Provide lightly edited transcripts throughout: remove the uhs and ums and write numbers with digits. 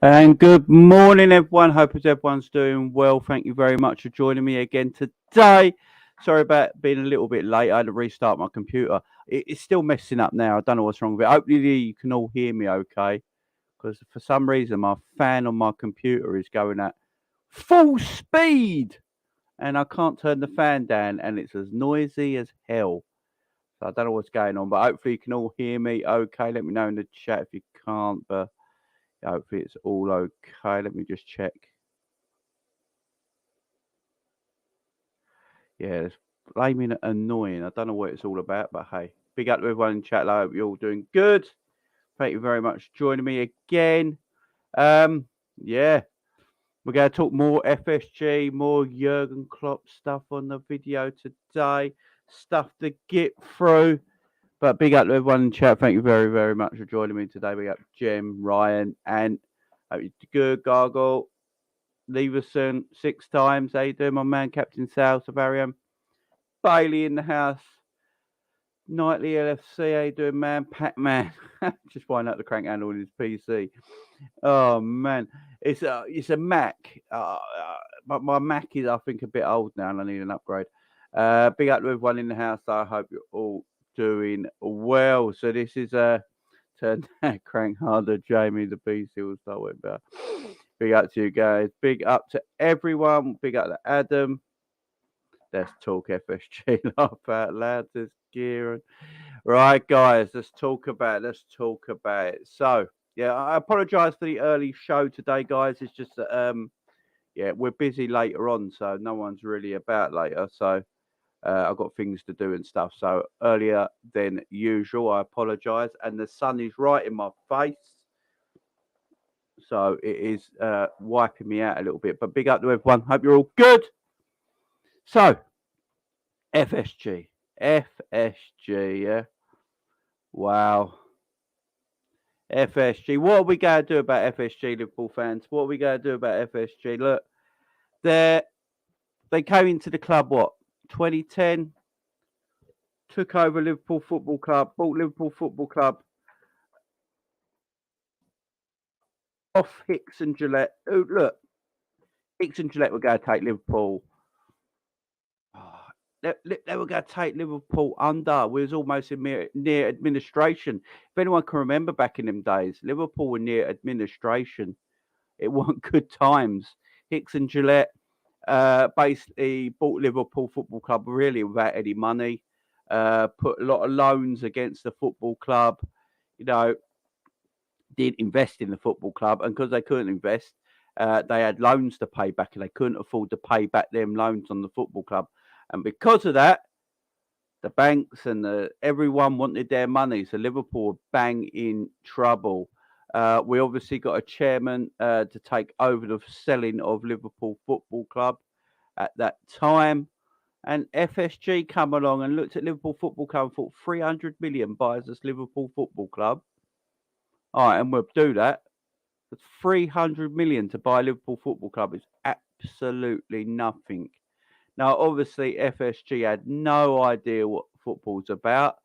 And good morning, everyone. Hope as everyone's doing well. Thank you very much for joining me again today. Sorry about being a little bit late. I had to restart my computer. It's still messing up now. I don't know what's wrong with it. Hopefully, you can all hear me okay. Because for some reason, my fan on my computer is going at full speed, and I can't turn the fan down, and it's as noisy as hell. So I don't know what's going on, but hopefully, you can all hear me okay. Let me know in the chat if you can't, but hopefully it's all okay. Let me just check. Yeah, it's blaming annoying. I don't know what it's all about, but hey, big up to everyone in chat. I hope you're all doing good. Thank you very much for joining me again. Um, yeah, we're going to talk more FSG, more Jurgen Klopp stuff on the video today. Stuff to get through. But big up to everyone in chat. Thank you very, very much for joining me today. Big up Jem, Ryan, and hope you're good, Gargle. Leverson 6 times. How you doing, my man? Captain Sal, Savarium. Bailey in the house. Nightly LFC, how you doing, man? Pac-Man. Just wind up the crank handle on his PC. Oh, man. It's a Mac. But my Mac is, I think, a bit old now and I need an upgrade. Big up to everyone in the house. I hope you're all doing well. So this is turn that crank harder, Jamie. The PC will start with better. Big up to you guys. Big up to everyone. Big up to Adam. Let's talk FSG. Laugh out loud. This gear. Right, guys. Let's talk about it. So, yeah, I apologise for the early show today, guys. It's just that yeah, we're busy later on, so no one's really about later. So I've got things to do and stuff. So earlier than usual, I apologise. And the sun is right in my face. So it is wiping me out a little bit. But big up to everyone. Hope you're all good. So, FSG. Yeah. Wow. FSG. What are we going to do about FSG, Liverpool fans? What are we going to do about FSG? Look, they came into the club, 2010? Took over Liverpool Football Club, bought Liverpool Football Club off Hicks and Gillette. Look, Hicks and Gillette were going to take Liverpool. They were going to take Liverpool under. We was almost in near administration. If anyone can remember back in them days, Liverpool were near administration. It weren't good times. Hicks and Gillette basically bought Liverpool Football Club really without any money. Put a lot of loans against the football club. You know, didn't invest in the football club, and because they couldn't invest, they had loans to pay back, and they couldn't afford to pay back them loans on the football club. And because of that, the banks and everyone wanted their money. So Liverpool were bang in trouble. We obviously got a chairman to take over the selling of Liverpool Football Club at that time. And FSG come along and looked at Liverpool Football Club and thought 300 million buys us Liverpool Football Club. All right, and we'll do that. But 300 million to buy Liverpool Football Club is absolutely nothing. Now, obviously, FSG had no idea what football's about.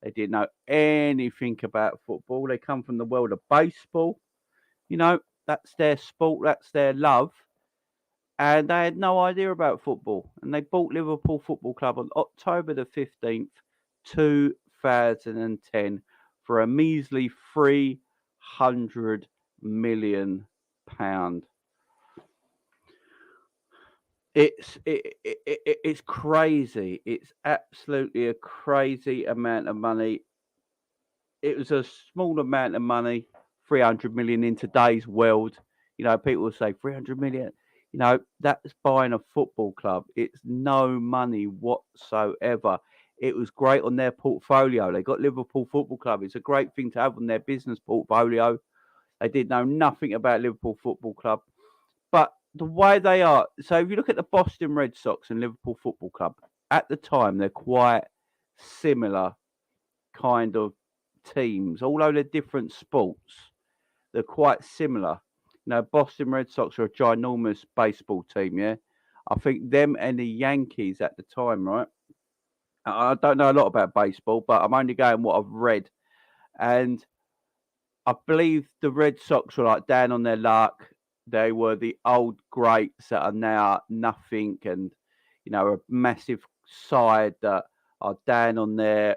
They didn't know anything about football. They come from the world of baseball. You know, that's their sport, that's their love. And they had no idea about football. And they bought Liverpool Football Club on October the 15th, 2010 for a measly £300 million. It's crazy. It's absolutely a crazy amount of money. It was a small amount of money, 300 million in today's world. You know, people will say 300 million. You know, that's buying a football club. It's no money whatsoever. It was great on their portfolio. They got Liverpool Football Club. It's a great thing to have on their business portfolio. They did know nothing about Liverpool Football Club. But the way they are, so if you look at the Boston Red Sox and Liverpool Football Club, at the time, they're quite similar kind of teams. Although they're different sports, they're quite similar. You know, Boston Red Sox are a ginormous baseball team, yeah? I think them and the Yankees at the time, right? I don't know a lot about baseball, but I'm only going what I've read. And I believe the Red Sox were like down on their luck. They were the old greats that are now nothing, and a massive side that are down on their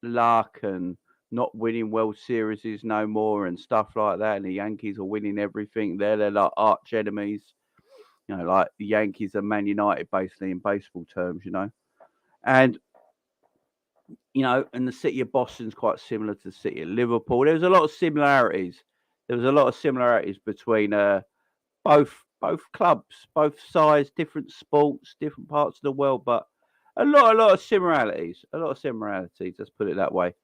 luck and not winning World Series no more and stuff like that. And the Yankees are winning everything. They're like arch enemies. Like the Yankees are Man United basically in baseball terms. And and the city of Boston's quite similar to the city of Liverpool. There's a lot of similarities. There was a lot of similarities between both clubs, both sides, different sports, different parts of the world, but a lot of similarities. A lot of similarities. Let's put it that way.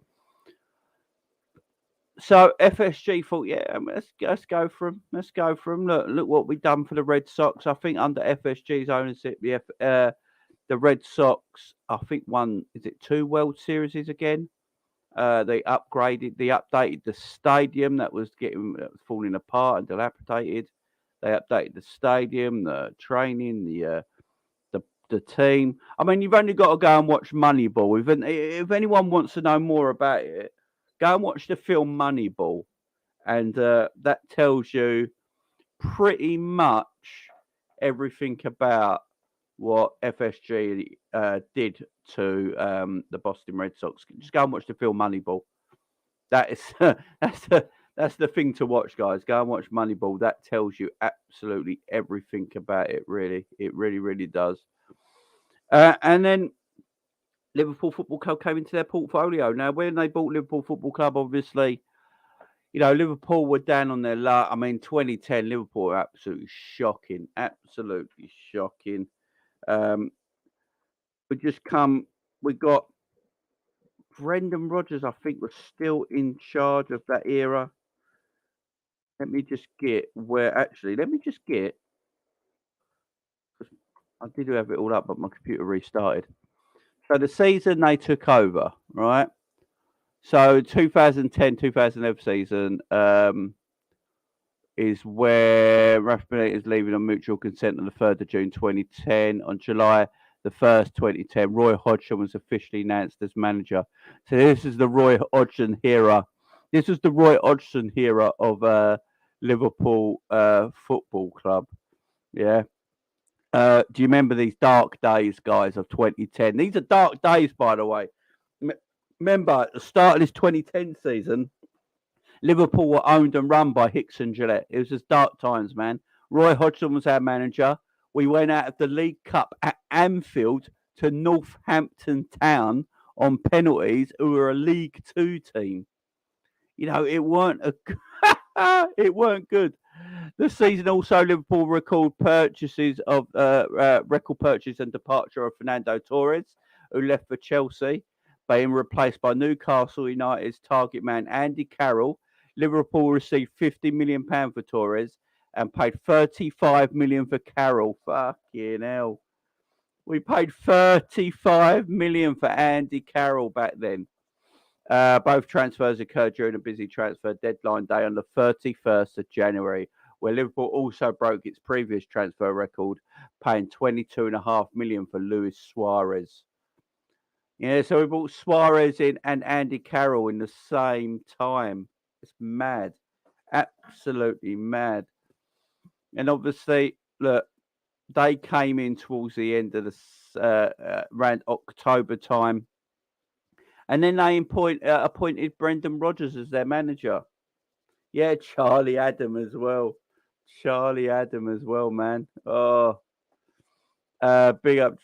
So FSG thought, yeah, let's go for them. Let's go for them. Look what we've done for the Red Sox. I think under FSG's ownership, the Red Sox, I think won, is it 2 World Series again? They updated the stadium that was falling apart and dilapidated. They updated the stadium, the training, the team. I mean, you've only got to go and watch Moneyball. If anyone wants to know more about it, go and watch the film Moneyball, and that tells you pretty much everything about what FSG did to the Boston Red Sox. Just go and watch the film Moneyball. That is that's the thing to watch, guys. Go and watch Moneyball. That tells you absolutely everything about it. Really, it really does. And then Liverpool Football Club came into their portfolio. Now, when they bought Liverpool Football Club, obviously, Liverpool were down on their luck. I mean, 2010, Liverpool were absolutely shocking. Absolutely shocking. We got Brendan Rodgers, I think, was still in charge of that era. Let me just get. I did have it all up, but my computer restarted. So the season they took over, right? So 2010-2011 season is where Rafa Benitez is leaving on mutual consent on the 3rd of June 2010. On July the 1st, 2010, Roy Hodgson was officially announced as manager. So this is the Roy Hodgson era. This is the Roy Hodgson era of Liverpool Football Club. Yeah. Do you remember these dark days, guys, of 2010? These are dark days, by the way. Remember, at the start of this 2010 season, Liverpool were owned and run by Hicks and Gillette. It was just dark times, man. Roy Hodgson was our manager. We went out of the League Cup at Anfield to Northampton Town on penalties, who were a League Two team. It weren't it weren't good. The season also Liverpool record purchase and departure of Fernando Torres, who left for Chelsea, being replaced by Newcastle United's target man Andy Carroll. Liverpool received £50 million for Torres and paid £35 million for Carroll. Fucking hell. We paid £35 million for Andy Carroll back then. Both transfers occurred during a busy transfer deadline day on the 31st of January, where Liverpool also broke its previous transfer record, paying £22.5 million for Luis Suarez. Yeah, so we brought Suarez in and Andy Carroll in the same time. It's mad. Absolutely mad. And obviously, look, they came in towards the end of the around October time. And then they appointed Brendan Rodgers as their manager. Yeah, Charlie Adam as well. Charlie Adam as well, man. Oh, big up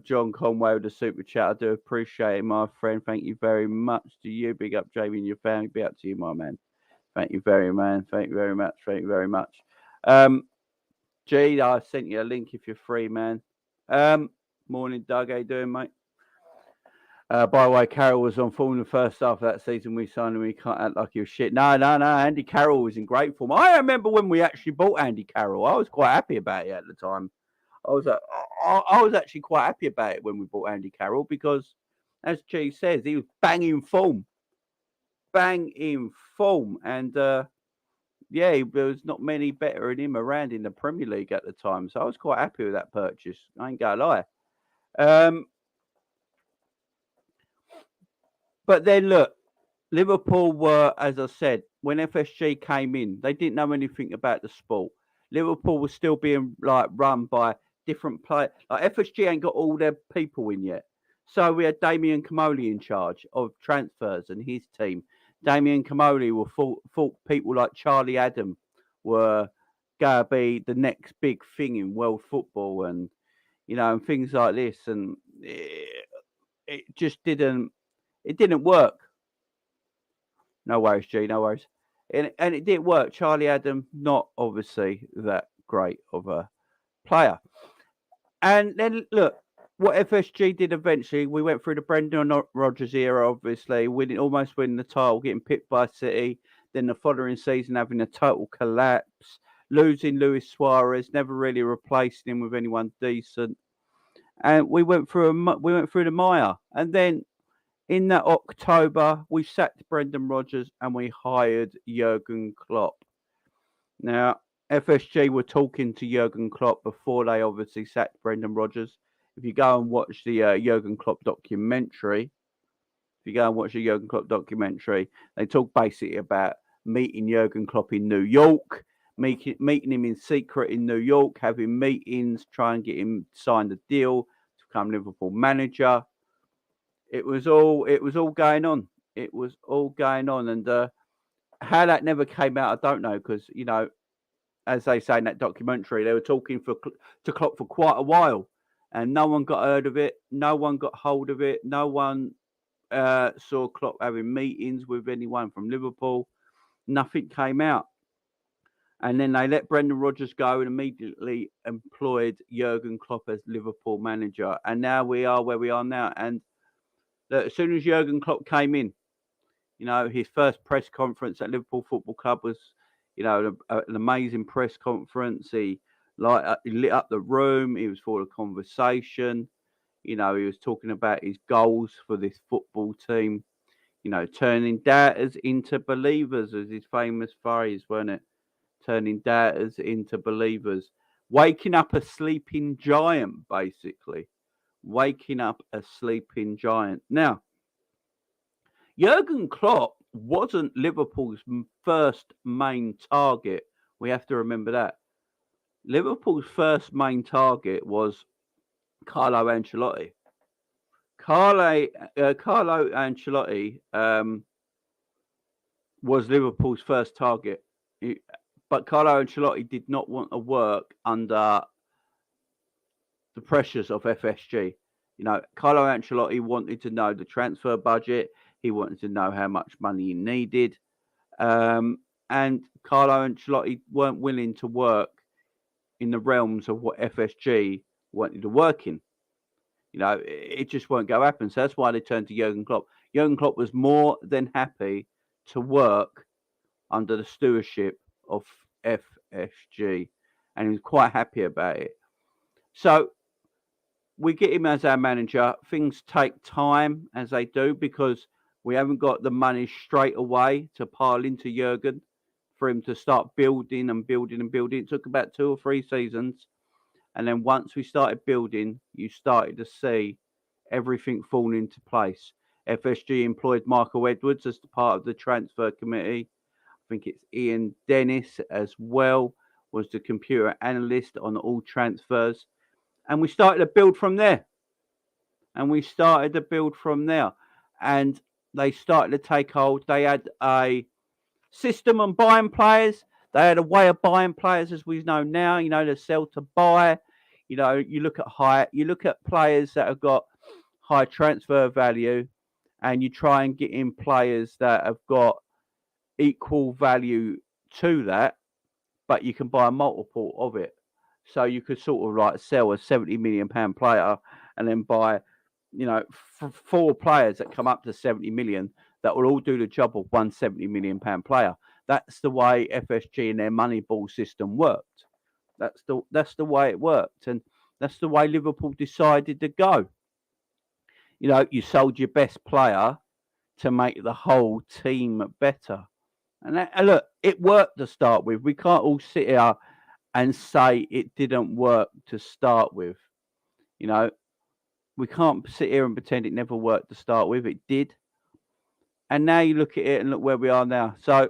John Conway with the super chat. I do appreciate it, my friend. Thank you very much to you. Big up Jamie and your family. Big up to you, my man. Thank you very much. Thank you very much. Thank you very much. G, I sent you a link if you're free, man. Morning, Doug. How you doing, mate? By the way, Carroll was on form in the first half of that season. We signed him. We can't act like he was shit. No. Andy Carroll was in great form. I remember when we actually bought Andy Carroll. I was quite happy about it at the time. I was actually quite happy about it when we bought Andy Carroll because, as G says, he was banging form. And yeah, there was not many better than him around in the Premier League at the time. So I was quite happy with that purchase. I ain't gonna lie. But then look, Liverpool were, as I said, when FSG came in, they didn't know anything about the sport. Liverpool was still being like run by different players. Like FSG ain't got all their people in yet. So we had Damien Comolli in charge of transfers and his team. Damien Comolli thought people like Charlie Adam were gonna be the next big thing in world football, and and things like this, and it just didn't work. No worries, G, no worries. And it didn't work. Charlie Adam, not obviously that great of a player. And then look, what FSG did eventually, we went through the Brendan Rodgers era, obviously, almost winning the title, getting picked by City, then the following season having a total collapse, losing Luis Suarez, never really replacing him with anyone decent. And we went through the mire. And then in that October, we sacked Brendan Rodgers and we hired Jurgen Klopp. Now, FSG were talking to Jurgen Klopp before they obviously sacked Brendan Rodgers. If you go and watch the Jurgen Klopp documentary, they talk basically about meeting Jurgen Klopp in New York, meeting him in secret in New York, having meetings, trying to get him signed a deal to become Liverpool manager. It was all going on. It was all going on, and how that never came out, I don't know, because as they say in that documentary, they were talking to Klopp for quite a while, and no one got heard of it. No one got hold of it. No one saw Klopp having meetings with anyone from Liverpool. Nothing came out. And then they let Brendan Rodgers go and immediately employed Jurgen Klopp as Liverpool manager. And now we are where we are now. And as soon as Jurgen Klopp came in, his first press conference at Liverpool Football Club was, an amazing press conference. He lit up the room. He was full of conversation. He was talking about his goals for this football team. Turning doubters into believers, as his famous phrase, wasn't it? Turning doubters into believers. Waking up a sleeping giant, basically. Waking up a sleeping giant. Now, Jurgen Klopp wasn't Liverpool's first main target. We have to remember that. Liverpool's first main target was Carlo Ancelotti. Carlo Ancelotti was Liverpool's first target. But Carlo Ancelotti did not want to work under the pressures of FSG. Carlo Ancelotti wanted to know the transfer budget. He wanted to know how much money he needed. And Carlo Ancelotti weren't willing to work in the realms of what FSG wanted to work in. It just won't go happen. So that's why they turned to Jurgen Klopp. Jurgen Klopp was more than happy to work under the stewardship of FSG, and he was quite happy about it. So we get him as our manager. Things take time, as they do, because we haven't got the money straight away to pile into Jurgen for him to start building and building and building. It took about 2 or 3 seasons. And then once we started building, you started to see everything fall into place. FSG employed Michael Edwards as part of the transfer committee. I think it's Ian Dennis as well was the computer analyst on all transfers. And we started to build from there. And they started to take hold. They had a system on buying players. They had a way of buying players, as we know now. To sell to buy. You look at players that have got high transfer value, and you try and get in players that have got equal value to that, but you can buy a multiple of it. So you could sort of like sell a £70 million player and then buy, 4 players that come up to 70 million that will all do the job of one £70 million player. That's the way FSG and their Moneyball system worked. That's the way it worked, and that's the way Liverpool decided to go. You sold your best player to make the whole team better. And look, it worked to start with. We can't all sit here and say it didn't work to start with. We can't sit here and pretend it never worked to start with. It did. And now you look at it and look where we are now. So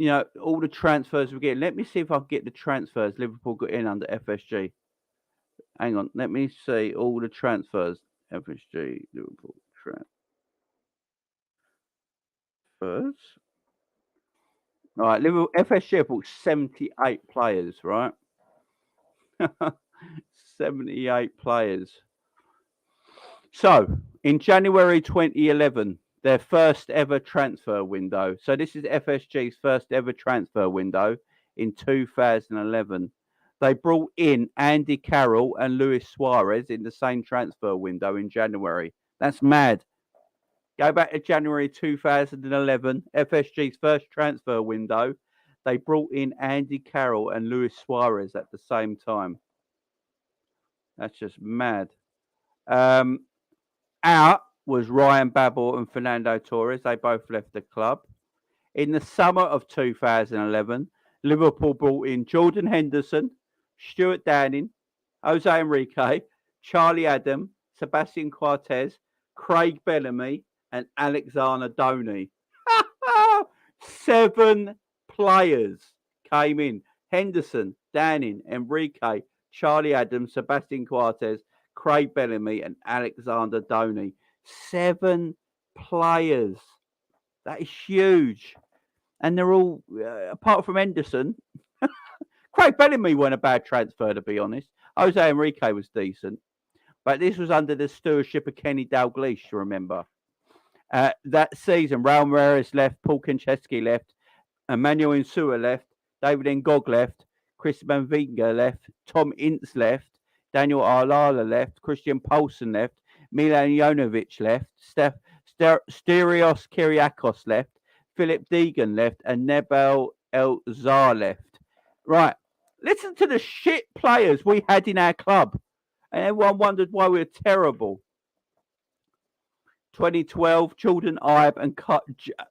all the transfers we're getting. Let me see if I can get the transfers Liverpool got in under FSG. Hang on, let me see all the transfers. FSG, Liverpool transfers. All right, Liverpool, FSG bought 78 players, right? 78 players. So, in January 2011, their first ever transfer window. So, this is FSG's first ever transfer window in 2011. They brought in Andy Carroll and Luis Suarez in the same transfer window in January. That's mad. Go back to January 2011, FSG's first transfer window. They brought in Andy Carroll and Luis Suarez at the same time. That's just mad. Out was Ryan Babel and Fernando Torres. They both left the club. In the summer of 2011, Liverpool brought in Jordan Henderson, Stuart Downing, Jose Enrique, Charlie Adam, Sebastian Cortez, Craig Bellamy, and Alexander Donny. 7 players came in. Henderson, Downing, Enrique, Charlie Adams, Sebastian Cortez, Craig Bellamy, and Alexander Donny. 7 players. That is huge. And they're all, apart from Henderson, Craig Bellamy weren't a bad transfer, to be honest. Jose Enrique was decent. But this was under the stewardship of Kenny Dalglish, remember. That season, Raul Meireles left, Paul Konchesky left, Emmanuel Insua left, David Ngog left, Chris Van Vinga left, Tom Ince left, Daniel Arlala left, Christian Poulsen left, Milan Jonovic left, Stelios Kyriakos left, Philip Deegan left, and Nebel El-Zar left. Right, listen to the shit players we had in our club. And everyone wondered why we were terrible. 2012, Jordan Ibe and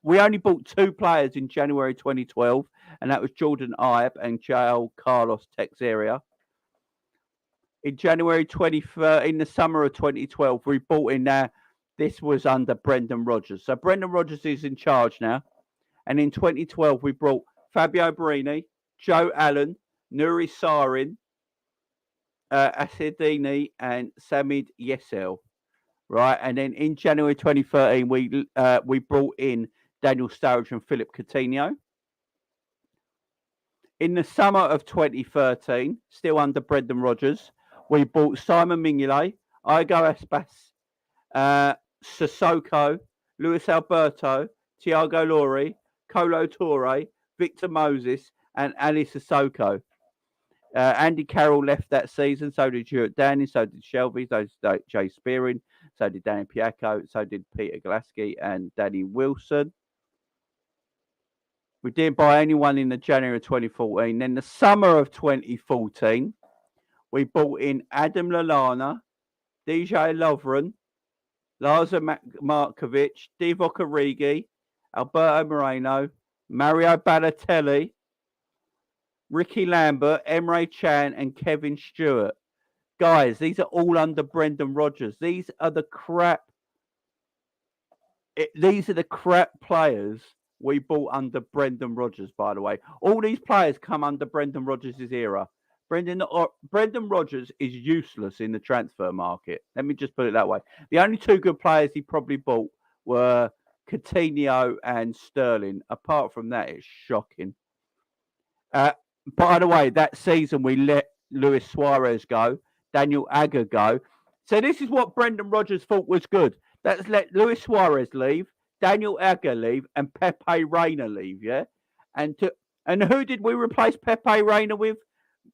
we only bought 2 players in January 2012, and that was Jordan Ibe and Joel Carlos Teixeira. In January 2013, in the summer of 2012, we bought in there. This was under Brendan Rodgers. So Brendan Rodgers is in charge now. And in 2012, we brought Fabio Borini, Joe Allen, Nuri Sarin, Asedini, and Samid Yesel. Right, and then in January 2013, we brought in Daniel Sturridge and Philip Coutinho. In the summer of 2013, still under Brendan Rodgers, we bought Simon Mignolet, Igo Aspas, Sissoko, Luis Alberto, Thiago Lori, Kolo Toure, Victor Moses, and Ali Sissoko. Andy Carroll left that season, so did Stuart Downing, so did Shelby, so did Jay Spearing, so did Danny Piacco, so did Peter Glasky and Danny Wilson. We didn't buy anyone in the January of 2014. Then the summer of 2014, we bought in Adam Lallana, DJ Lovren, Lazar Markovic, Divock Origi, Alberto Moreno, Mario Balotelli, Ricky Lambert, Emre Can, and Kevin Stewart. Guys, these are all under Brendan Rodgers. These are the crap. These are the crap players we bought under Brendan Rodgers, by the way. All these players come under Brendan Rodgers' era. Brendan Rodgers is useless in the transfer market. Let me just put it that way. The only 2 good players he probably bought were Coutinho and Sterling. Apart from that, it's shocking. By the way, that season we let Luis Suarez go, Daniel Agger go. So this is what Brendan Rodgers thought was good. Let's let Luis Suarez leave, Daniel Agger leave, and Pepe Reina leave, yeah? And who did we replace Pepe Reina with?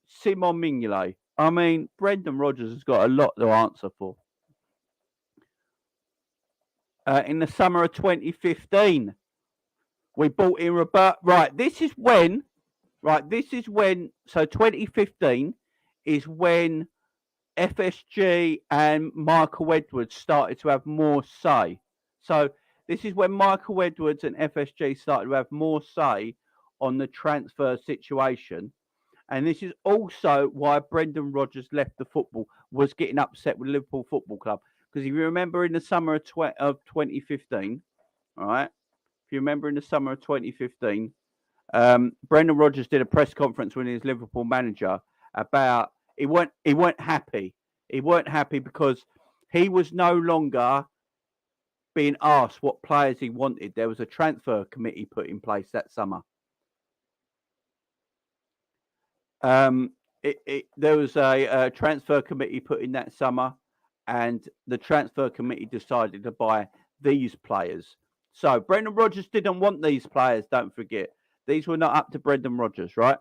Simon Mignolet. I mean, Brendan Rodgers has got a lot to answer for. In the summer of 2015, we bought in Robert. Right, this is when, so 2015 is when FSG and Michael Edwards started to have more say. So this is when Michael Edwards and FSG started to have more say on the transfer situation. And this is also why Brendan Rodgers left the football, was getting upset with Liverpool Football Club. Because if you remember in the summer of 2015, all right, if you remember in the summer of 2015, Brendan Rodgers did a press conference when he was Liverpool manager about he weren't happy. He weren't happy because he was no longer being asked what players he wanted. There was a transfer committee put in place that summer. There was a transfer committee put in that summer, and the transfer committee decided to buy these players. So Brendan Rodgers didn't want these players, don't forget. These were not up to Brendan Rodgers, right?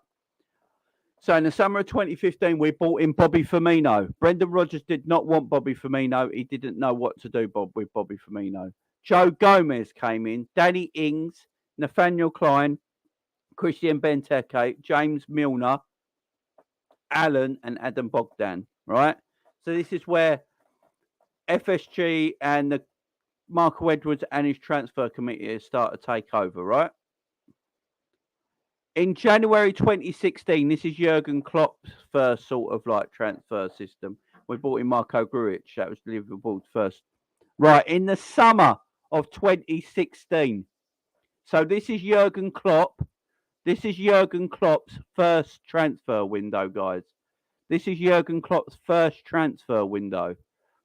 So in the summer of 2015, we bought in Bobby Firmino. Brendan Rodgers did not want Bobby Firmino. He didn't know what to do with Bobby Firmino. Joe Gomez came in, Danny Ings, Nathaniel Klein, Christian Benteke, James Milner, Allen, and Adam Bogdan, right? So this is where FSG and the Michael Edwards and his transfer committee start to take over, right? In January 2016, this is Jurgen Klopp's first sort of like transfer system. We bought in Marco Grujic. That was Liverpool's first. Right, in the summer of 2016. So this is Jurgen Klopp. This is Jurgen Klopp's first transfer window, guys. This is Jurgen Klopp's first transfer window,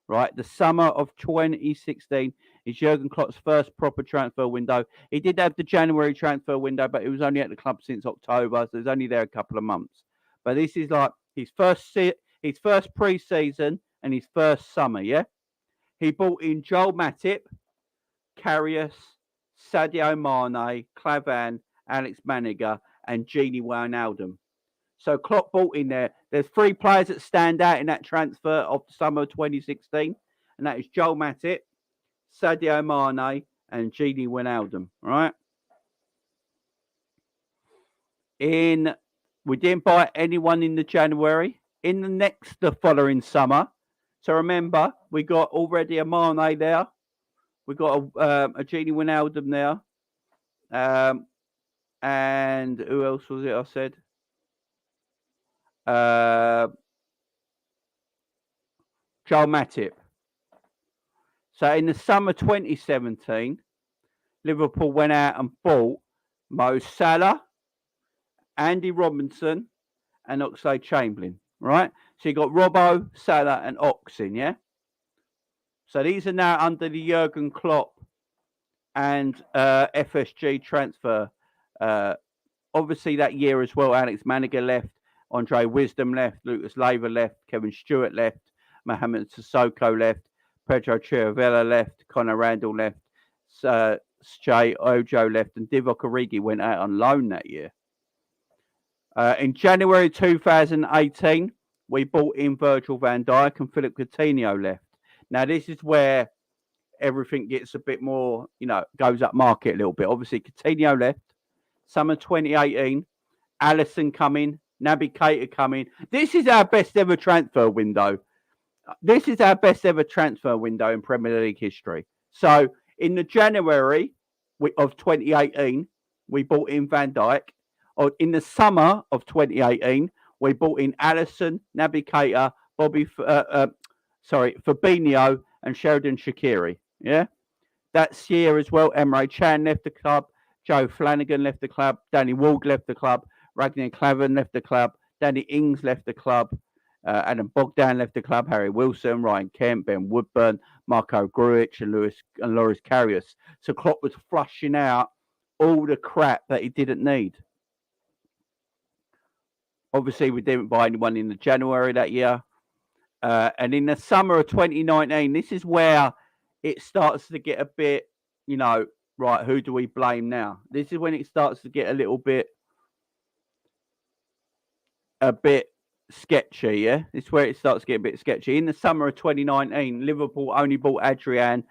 right? The summer of 2016 is Jurgen Klopp's first proper transfer window. He did have the January transfer window, but he was only at the club since October, so he was only there a couple of months. But this is like his first pre-season and his first summer, yeah? He brought in Joel Matip, Karius, Sadio Mane, Clavan, Alex Maniga, and Gini Wijnaldum. So Klopp brought in there. There's three players that stand out in that transfer of the summer of 2016, and that is Joel Matip, Sadio Mane, and Gini Wijnaldum. Right? We didn't buy anyone in the January. In the following summer. So remember, we got already a Mane there. We got a Gini Wijnaldum there. And who else was it I said? Joel Matip. So in the summer 2017, Liverpool went out and bought Mo Salah, Andy Robinson, and Oxlade-Chamberlain, right? So you got Robbo, Salah, and Ox in, yeah? So these are now under the Jurgen Klopp and FSG transfer. Obviously that year as well, Alex Maniga left, Andre Wisdom left, Lucas Leiva left, Kevin Stewart left, Mohamed Sissoko left, Pedro Chiravella left, Conor Randall left, Jay Ojo left, and Divock Origi went out on loan that year. In January 2018, we bought in Virgil van Dijk and Philip Coutinho left. Now, this is where everything gets a bit more, goes up market a little bit. Obviously, Coutinho left. Summer 2018, Alisson coming, Naby Keita coming. This is our best ever transfer window. This is our best ever transfer window in Premier League history. So, in the January of 2018, we bought in Van Dijk. Or in the summer of 2018, we bought in Alisson, Naby Keita, Fabinho, and Sheridan Shaqiri. Yeah, that's year as well. Emre Can left the club. Joe Flanagan left the club. Danny Ward left the club. Ragnar Klavan left the club. Danny Ings left the club. Adam Bogdan left the club. Harry Wilson, Ryan Kemp, Ben Woodburn, Marco Grujic, and Loris Karius. So Klopp was flushing out all the crap that he didn't need. Obviously, we didn't buy anyone in the January that year. And in the summer of 2019, this is where it starts to get a bit, right, who do we blame now? This is when it starts to get a bit sketchy, yeah? This is where it starts to get a bit sketchy. In the summer of 2019, Liverpool only bought Adrian,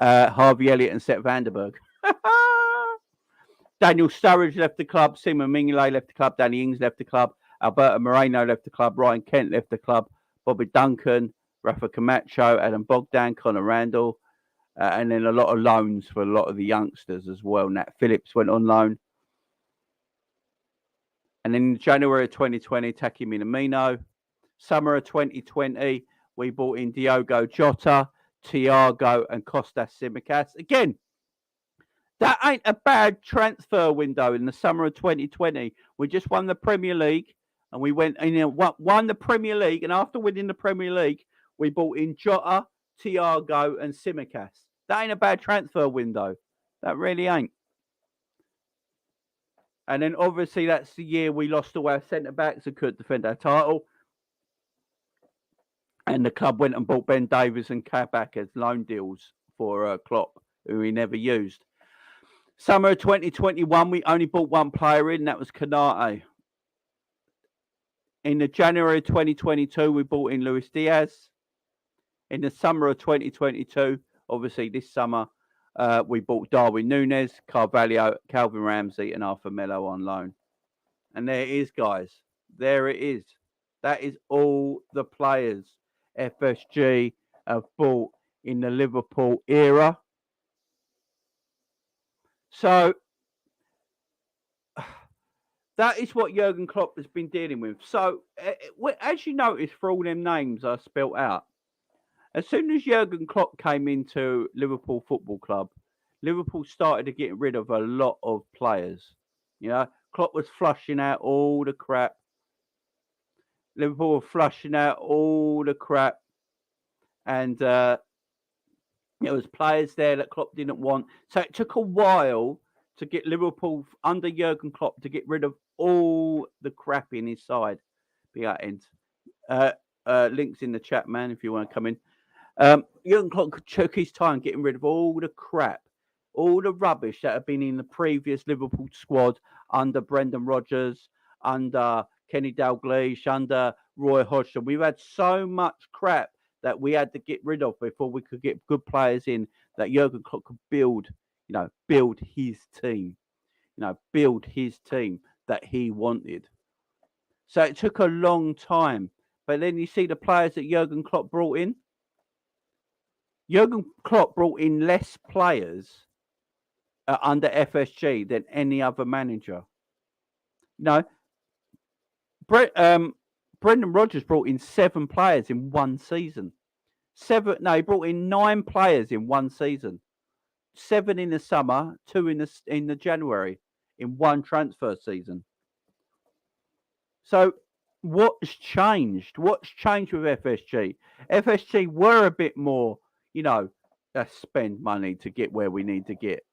Harvey Elliott, and Seth Vandenberg. Daniel Sturridge left the club. Simon Mignolet left the club. Danny Ings left the club. Alberto Moreno left the club. Ryan Kent left the club. Bobby Duncan, Rafa Camacho, Adam Bogdan, Conor Randall, and then a lot of loans for a lot of the youngsters as well. Nat Phillips went on loan. And then in January of 2020, Taki Minamino. Summer of 2020, we bought in Diogo Jota, Thiago, and Kostas Tsimikas. Again, That ain't a bad transfer window in the summer of 2020. We just won the Premier League and we went and won the Premier League. And after winning the Premier League, we bought in Jota, Thiago, and Simicas. That ain't a bad transfer window. That really ain't. And then obviously that's the year we lost all our centre backs and couldn't defend our title. And the club went and bought Ben Davies and Kabak as loan deals for Klopp, who he never used. Summer of 2021, we only bought one player in, that was Kanate. In the January of 2022, we bought in Luis Diaz. In the summer of 2022, obviously this summer, we bought Darwin Núñez, Carvalho, Calvin Ramsey, and Arthur Melo on loan. And there it is, guys. There it is. That is all the players FSG have bought in the Liverpool era. So that is what Jurgen Klopp has been dealing with. So as you notice, for all them names I spelt out, as soon as Jurgen Klopp came into Liverpool Football Club, Liverpool started to get rid of a lot of players. You know, Klopp was flushing out all the crap. Liverpool were flushing out all the crap. And there was players there that Klopp didn't want. So it took a while to get Liverpool under Jurgen Klopp to get rid of all the crap in his side. Links in the chat, man, if you want to come in. Jurgen Klopp took his time getting rid of all the crap, all the rubbish that had been in the previous Liverpool squad under Brendan Rodgers, under Kenny Dalglish, under Roy Hodgson. We've had so much crap that we had to get rid of before we could get good players in that Jurgen Klopp could build his team, build his team that he wanted. So it took a long time. But then you see the players that Jurgen Klopp brought in. Jurgen Klopp brought in less players under FSG than any other manager. Brendan Rodgers brought in 7 players in one season. He brought in 9 players in one season. 7 in the summer, 2 in the January, in one transfer season. So what's changed? What's changed with FSG? FSG were a bit more, let's spend money to get where we need to get.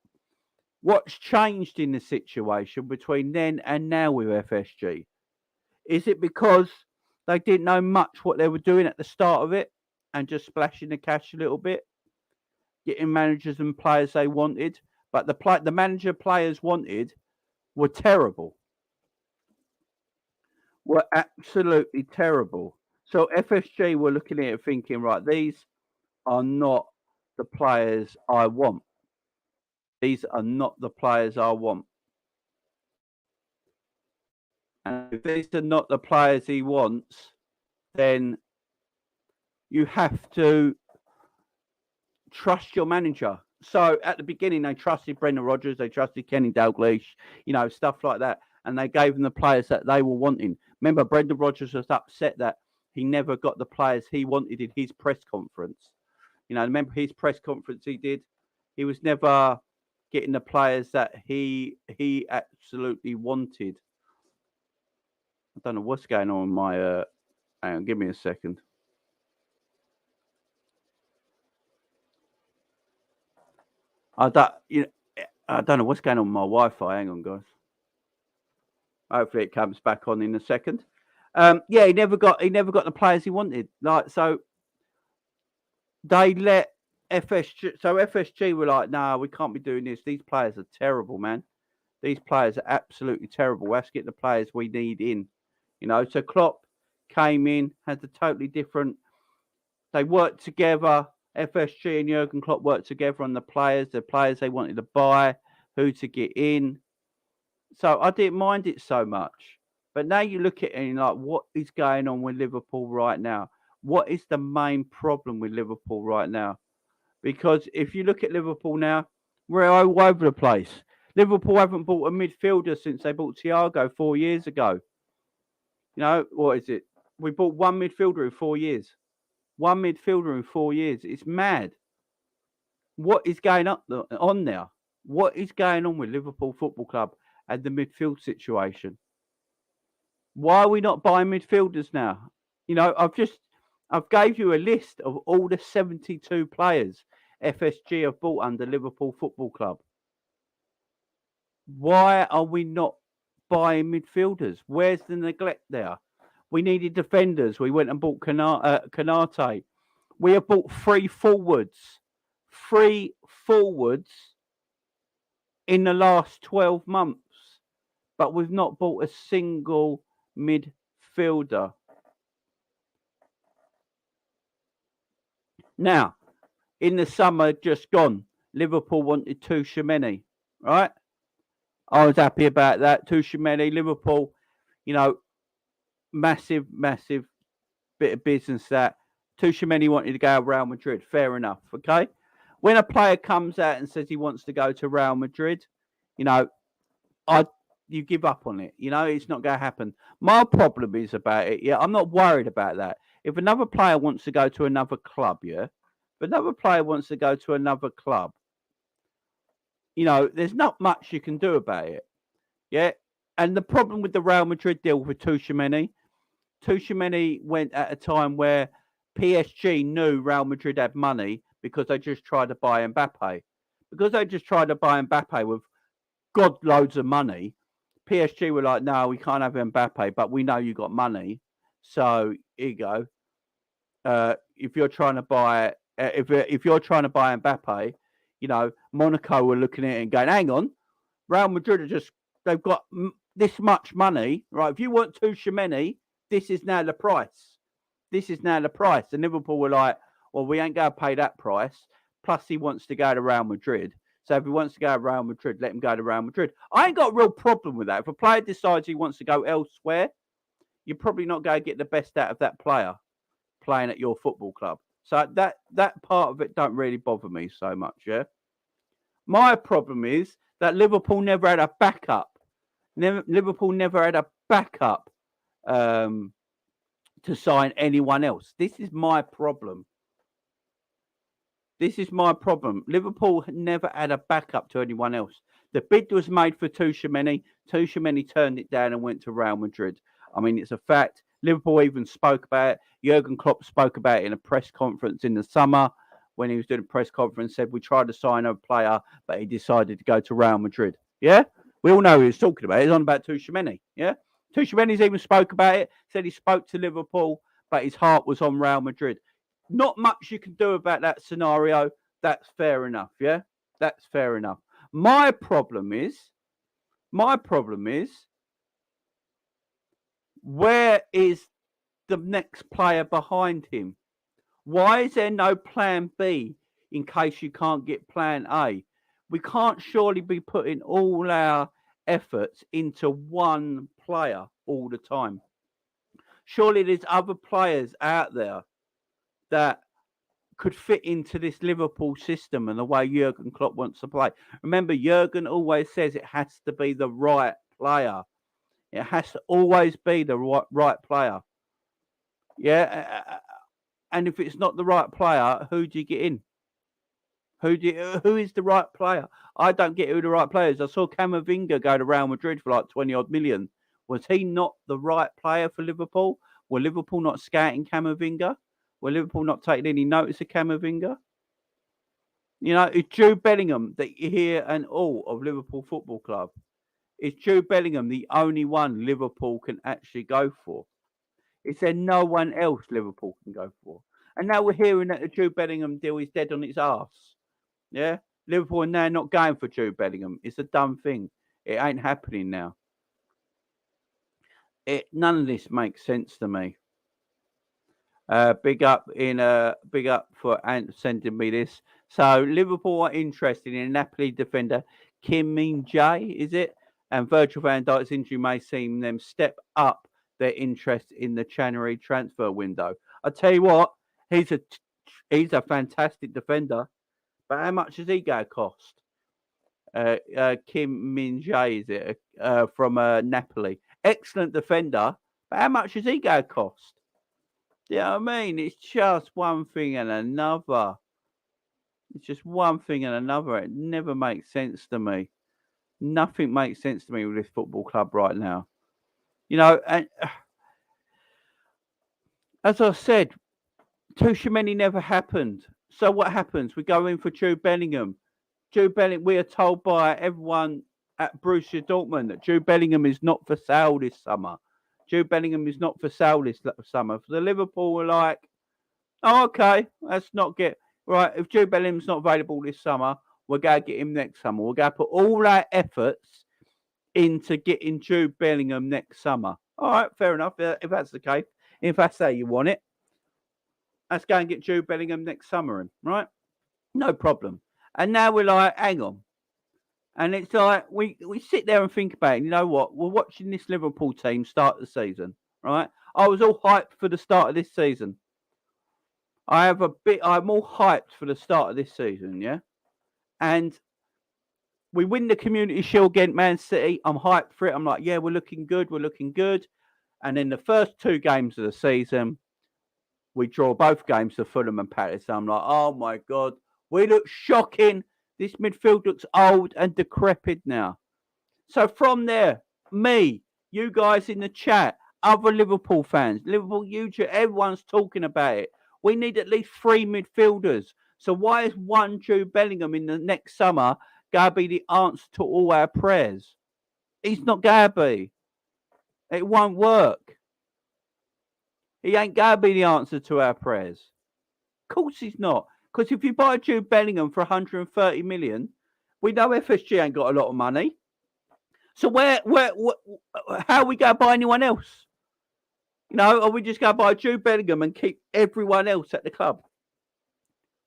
What's changed in the situation between then and now with FSG? Is it because they didn't know much what they were doing at the start of it and just splashing the cash a little bit, getting managers and players they wanted, but the manager players wanted were terrible, were absolutely terrible. So FSG were looking at it thinking, right, these are not the players I want. These are not the players I want. And if these are not the players he wants, then you have to trust your manager. So at the beginning, they trusted Brendan Rodgers, they trusted Kenny Dalglish, stuff like that. And they gave them the players that they were wanting. Remember, Brendan Rodgers was upset that he never got the players he wanted in his press conference. Remember his press conference he did? He was never getting the players that he absolutely wanted. I don't know what's going on with my... hang on, give me a second. I don't know what's going on with my Wi-Fi. Hang on, guys. Hopefully it comes back on in a second. He never got the players he wanted. So they let FSG. So FSG were like, "No, we can't be doing this. These players are terrible, man. These players are absolutely terrible. Let's get the players we need in." So Klopp came in, had a totally different. They worked together. FSG and Jurgen Klopp worked together on the players they wanted to buy, who to get in. So I didn't mind it so much. But now you look at it and you're like, what is going on with Liverpool right now? What is the main problem with Liverpool right now? Because if you look at Liverpool now, we're all over the place. Liverpool haven't bought a midfielder since they bought Thiago 4 years ago. What is it? We bought one midfielder in 4 years. One midfielder in 4 years. It's mad. What is going on there? What is going on with Liverpool Football Club and the midfield situation? Why are we not buying midfielders now? You know, I've gave you a list of all the 72 players FSG have bought under Liverpool Football Club. Why are we not buying midfielders? Where's the neglect there? We needed defenders. We went and bought Kanate. We have bought three forwards in the last 12 months, but we've not bought a single midfielder. Now, in the summer just gone, Liverpool wanted Tuchemeni, right? I was happy about that. Tuchemeni, Liverpool, you know, massive bit of business that Tuchemeni wanted to go to Real Madrid. Fair enough, okay? When a player comes out and says he wants to go to Real Madrid, you know, you give up on it. You know, it's not going to happen. My problem is about it. Yeah, I'm not worried about that. If another player wants to go to another club, yeah, if another player wants to go to another club, you know, there's not much you can do about it. Yeah. And the problem with the Real Madrid deal with Tuchemeni went at a time where PSG knew Real Madrid had money because they just tried to buy Mbappe. Because they just tried to buy Mbappe with God loads of money, PSG were like, no, we can't have Mbappe, but we know you got money. So here you go. If you're trying to buy if you're trying to buy Mbappe, you know, Monaco were looking at it and going, hang on, Real Madrid they've got this much money, right? If you want Tuchemeni, this is now the price. This is now the price. And Liverpool were like, well, we ain't going to pay that price. Plus, he wants to go to Real Madrid. So if he wants to go to Real Madrid, let him go to Real Madrid. I ain't got a real problem with that. If a player decides he wants to go elsewhere, you're probably not going to get the best out of that player playing at your football club. So that part of it don't really bother me so much, yeah? My problem is that Liverpool never had a backup. Liverpool never had a backup to sign anyone else. This is my problem. This is my problem. Liverpool never had a backup to anyone else. The bid was made for Tuchemeni. Tuchemeni turned it down and went to Real Madrid. I mean, it's a fact. Liverpool even spoke about it. Jurgen Klopp spoke about it in a press conference in the summer when he was doing a press conference, said we tried to sign a player, but he decided to go to Real Madrid. Yeah? We all know who he's talking about. He's on about Tuchemeni. Yeah? Tuchemeni's even spoke about it, said he spoke to Liverpool, but his heart was on Real Madrid. Not much you can do about that scenario. That's fair enough, yeah? That's fair enough. My problem is, where is the next player behind him? Why is there no plan B in case you can't get plan A? We can't surely be putting all our efforts into one player all the time. Surely there's other players out there that could fit into this Liverpool system and the way Jurgen Klopp wants to play. Remember, Jurgen always says it has to be the right player. It has to always be the right player. Yeah, and if it's not the right player, who do you get in? Who is the right player? I don't get who the right player is. I saw Camavinga go to Real Madrid for like 20 odd million. Was he not the right player for Liverpool? Were Liverpool not scouting Camavinga? Were Liverpool not taking any notice of Camavinga? You know, it's Jude Bellingham that you hear and all of Liverpool Football Club. Is Jude Bellingham the only one Liverpool can actually go for? Is there no one else Liverpool can go for? And now we're hearing that the Jude Bellingham deal is dead on its arse. Yeah? Liverpool are now not going for Jude Bellingham. It's a dumb thing. It ain't happening now. None of this makes sense to me. Big up for Ant sending me this. So Liverpool are interested in Napoli defender Kim Min-jae, is it? And Virgil van Dijk's injury may see them step up their interest in the January transfer window. I tell you what, he's a fantastic defender. But how much does he go cost? Kim Min-jae, is it? From Napoli. Excellent defender. But how much does he go cost? You know what I mean? It's just one thing and another. It's just one thing and another. It never makes sense to me. Nothing makes sense to me with this football club right now. And as I said, Tchouaméni never happened. So what happens? We go in for Jude Bellingham. Jude Bellingham, we are told by everyone at Borussia Dortmund that Jude Bellingham is not for sale this summer. Jude Bellingham is not for sale this summer. For the Liverpool, we're like, oh, okay, let's not get... Right, if Jude Bellingham's not available this summer, we're going to get him next summer. We're going to put all our efforts into getting Jude Bellingham next summer. All right, fair enough. If that's the case, if that's how you want it, let's go and get Jude Bellingham next summer, right? No problem. And now we're like, hang on. And it's like, we sit there and think about it. You know what? We're watching this Liverpool team start the season, right? I was all hyped for the start of this season. I'm all hyped for the start of this season, yeah? And we win the Community Shield against Man City. I'm hyped for it. I'm like, yeah, we're looking good. And then the first 2 games of the season, we draw both games to Fulham and Palace. I'm like, oh my God, we look shocking. This midfield looks old and decrepit now. So from there, me, you guys in the chat, other Liverpool fans, Liverpool YouTube, everyone's talking about it. We need at least 3 midfielders. So why is one Jude Bellingham in the next summer going to be the answer to all our prayers? He's not going to be. It won't work. He ain't going to be the answer to our prayers. Of course he's not. Because if you buy Jude Bellingham for 130 million, we know FSG ain't got a lot of money. So how are we going to buy anyone else? Are we just going to buy Jude Bellingham and keep everyone else at the club?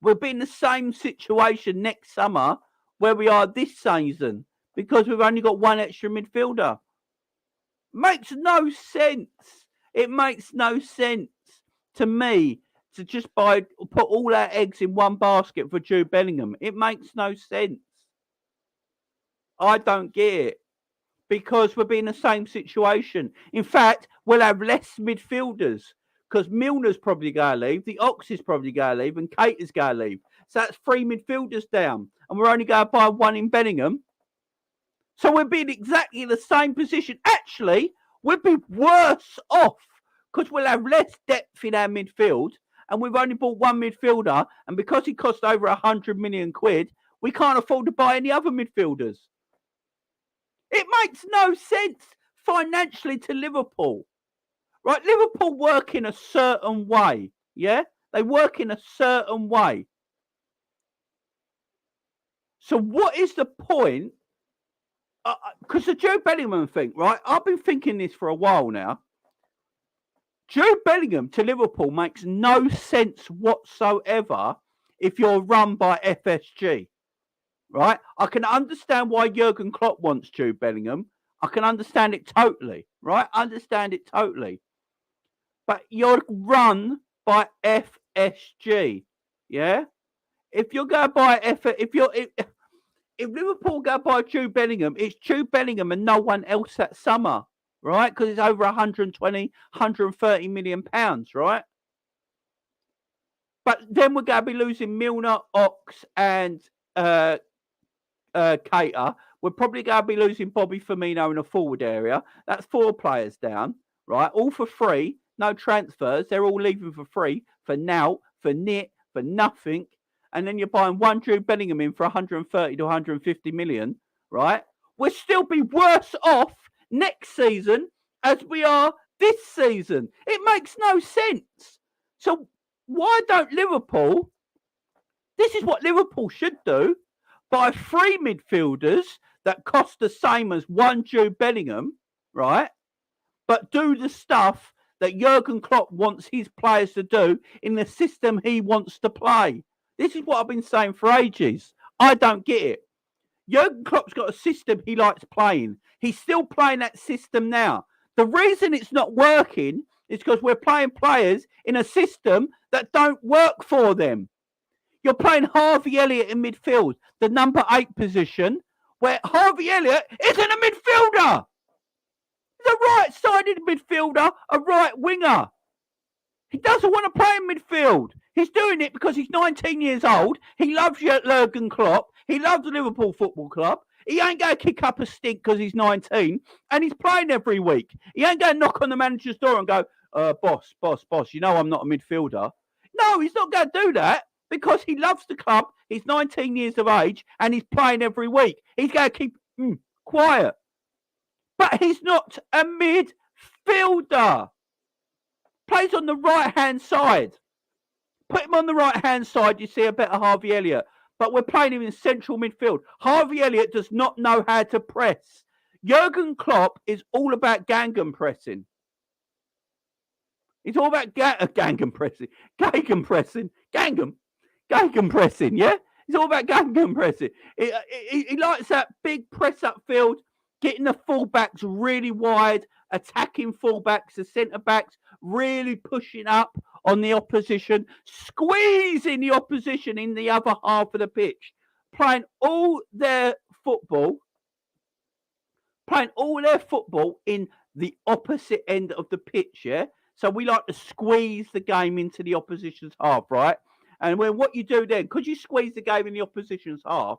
We'll be in the same situation next summer where we are this season because we've only got 1 extra midfielder. Makes no sense. It makes no sense to me to just put all our eggs in one basket for Jude Bellingham. It makes no sense. I don't get it. Because we'll be in the same situation. In fact, we'll have less midfielders because Milner's probably going to leave, the Ox is probably going to leave, and Keita's going to leave. So that's 3 midfielders down, and we're only going to buy 1 in Bellingham. So we'll be in exactly the same position. Actually, we'll be worse off because we'll have less depth in our midfield, and we've only bought 1 midfielder, and because he cost over 100 million quid, we can't afford to buy any other midfielders. It makes no sense financially to Liverpool. Right? Liverpool work in a certain way. Yeah? They work in a certain way. So what is the point? Because the Jude Bellingham thing, right? I've been thinking this for a while now. Jude Bellingham to Liverpool makes no sense whatsoever if you're run by FSG. Right? I can understand why Jurgen Klopp wants Jude Bellingham. I can understand it totally. Right? Understand it totally. But you're run by FSG. Yeah? If you're going to buy if Liverpool go buy Jude Bellingham, it's Jude Bellingham and no one else that summer. Right? Because it's over 120, 130 million pounds, right? But then we're going to be losing Milner, Ox, and Keita. We're probably going to be losing Bobby Firmino in a forward area. That's 4 players down, right? All for free, no transfers. They're all leaving for free, for now, for nit, for nothing. And then you're buying 1 Jude Bellingham in for 130 to 150 million, right? We'll still be worse off next season as we are this season. It makes no sense. So why don't Liverpool? This is what Liverpool should do. Buy 3 midfielders that cost the same as 1 Jude Bellingham, right? But do the stuff that Jurgen Klopp wants his players to do in the system he wants to play. This is what I've been saying for ages. I don't get it. Jurgen Klopp's got a system he likes playing. He's still playing that system now. The reason it's not working is because we're playing players in a system that don't work for them. You're playing Harvey Elliott in midfield, the number 8 position, where Harvey Elliott isn't a midfielder. He's a right-sided midfielder, a right winger. He doesn't want to play in midfield. He's doing it because he's 19 years old. He loves Jurgen Klopp. He loves the Liverpool Football Club. He ain't going to kick up a stink because he's 19 and he's playing every week. He ain't going to knock on the manager's door and go, boss, you know I'm not a midfielder. No, he's not going to do that because he loves the club. He's 19 years of age and he's playing every week. He's going to keep quiet. But he's not a midfielder. Plays on the right-hand side. Put him on the right-hand side, you see a better Harvey Elliott. But we're playing him in central midfield. Harvey Elliott does not know how to press. Jurgen Klopp is all about gegenpressing. It's all about gegenpressing. Gegenpressing, yeah? It's all about gegenpressing. He likes that big press upfield, getting the fullbacks really wide, attacking fullbacks, the centre-backs, really pushing up on the opposition, squeezing the opposition in the other half of the pitch, playing all their football in the opposite end of the pitch, yeah? So we like to squeeze the game into the opposition's half, right? And when what you do then, because you squeeze the game in the opposition's half,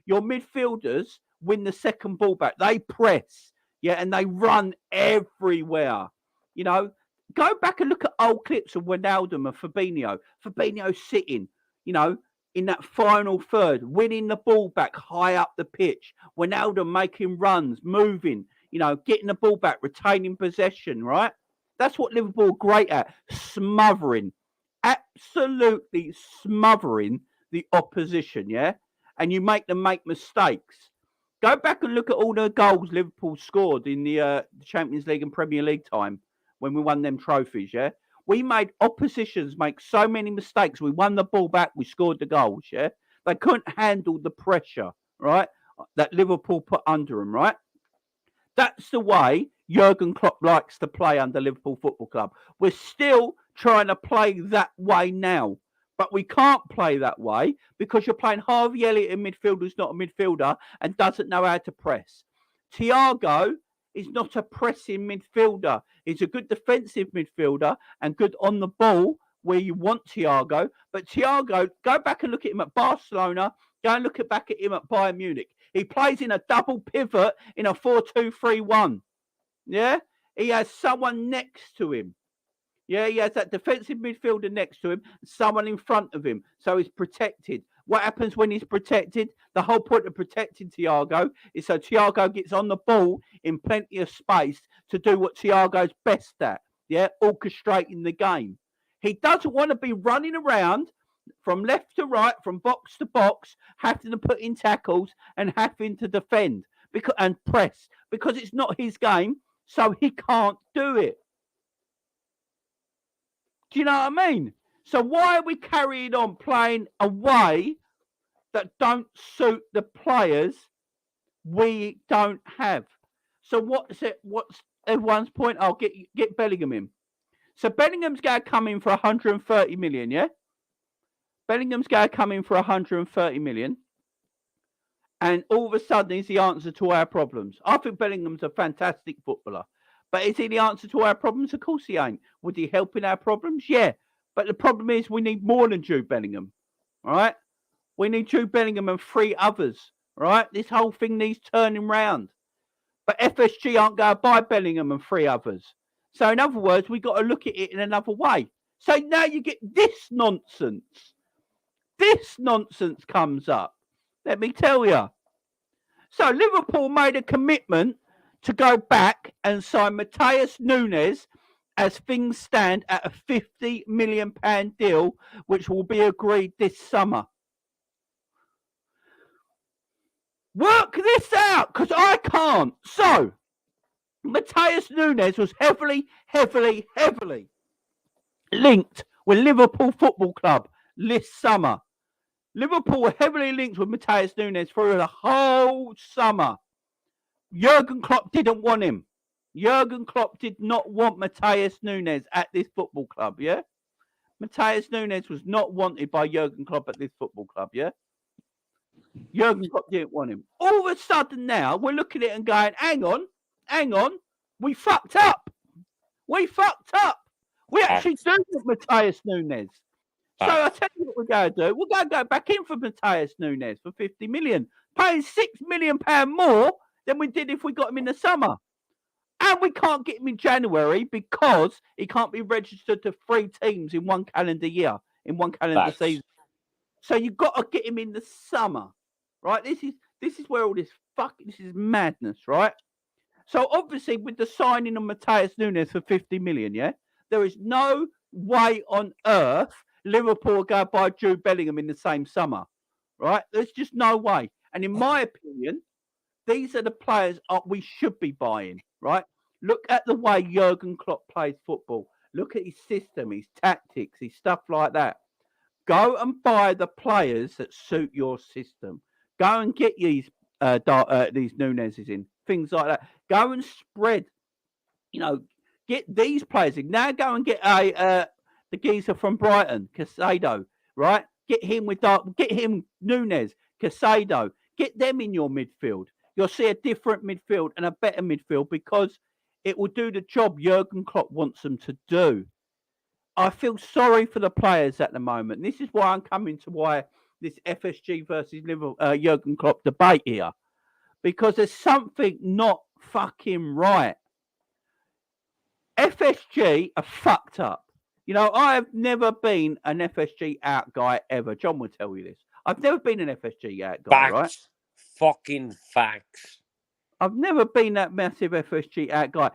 your midfielders win the second ball back. They press, yeah, and they run everywhere. You know, go back and look at old clips of Wijnaldum and Fabinho. Fabinho sitting, you know, in that final third, winning the ball back high up the pitch. Wijnaldum making runs, moving, you know, getting the ball back, retaining possession, right? That's what Liverpool are great at, smothering, absolutely smothering the opposition, yeah? And you make them make mistakes. Go back and look at all the goals Liverpool scored in the Champions League and Premier League time when we won them trophies, yeah? We made oppositions make so many mistakes. We won the ball back, we scored the goals, yeah? They couldn't handle the pressure, right, that Liverpool put under them, right? That's the way Jurgen Klopp likes to play under Liverpool Football Club. We're still trying to play that way now. But we can't play that way because you're playing Harvey Elliott in midfield who's not a midfielder and doesn't know how to press. Thiago is not a pressing midfielder. He's a good defensive midfielder and good on the ball where you want Thiago. But Thiago, go back and look at him at Barcelona. Go and look back at him at Bayern Munich. He plays in a double pivot in a 4-2-3-1. Yeah? He has someone next to him. Yeah, he has that defensive midfielder next to him, someone in front of him, so he's protected. What happens when he's protected? The whole point of protecting Thiago is so Thiago gets on the ball in plenty of space to do what Thiago's best at, yeah, orchestrating the game. He doesn't want to be running around from left to right, from box to box, having to put in tackles and having to defend and press because it's not his game, so he can't do it. Do you know what I mean? So why are we carrying on playing a way that don't suit the players we don't have? So what's everyone's point? I'll get Bellingham in. So Bellingham's going to come in for 130 million, yeah? Bellingham's going to come in for 130 million. And all of a sudden, he's the answer to our problems. I think Bellingham's a fantastic footballer. But is he the answer to our problems? Of course he ain't. Would he help in our problems? Yeah. But the problem is we need more than Jude Bellingham. All right? We need Jude Bellingham and 3 others. All right? This whole thing needs turning round. But FSG aren't going to buy Bellingham and 3 others. So in other words, we've got to look at it in another way. So now you get this nonsense. This nonsense comes up. Let me tell you. So Liverpool made a commitment to go back and sign Matheus Nunes as things stand at a £50 million deal, which will be agreed this summer. Work this out, because I can't. So, Matheus Nunes was heavily linked with Liverpool Football Club this summer. Liverpool were heavily linked with Matheus Nunes for the whole summer. Jurgen Klopp didn't want him. Jurgen Klopp did not want Matheus Nunes at this football club, yeah? Matheus Nunes was not wanted by Jurgen Klopp at this football club, yeah? Jurgen Klopp didn't want him. All of a sudden now, we're looking at it and going, hang on, we fucked up. We actually do want Matheus Nunes. So I tell you what we're going to do. We're going to go back in for Matheus Nunes for 50 million, paying £6 million more than we did if we got him in the summer. And we can't get him in January because he can't be registered to 3 teams in one calendar year, in one calendar season. So you've got to get him in the summer, right? This is where all this is madness, right? So obviously with the signing of Matheus Nunes for 50 million, yeah, there is no way on earth Liverpool will go buy Jude Bellingham in the same summer, right? There's just no way. And in my opinion, these are the players we should be buying, right? Look at the way Jurgen Klopp plays football. Look at his system, his tactics, his stuff like that. Go and buy the players that suit your system. Go and get these Nuneses in, things like that. Go and spread, get these players in. Now go and get the geezer from Brighton, Casado, right? Get him Nunes, Casado. Get them in your midfield. You'll see a different midfield and a better midfield because it will do the job Jurgen Klopp wants them to do. I feel sorry for the players at the moment. This is why I'm coming to why this FSG versus Liverpool, Jurgen Klopp debate here. Because there's something not fucking right. FSG are fucked up. I have never been an FSG out guy ever. John will tell you this. I've never been an FSG out guy, right? Fucking facts. I've never been that massive FSG out guy.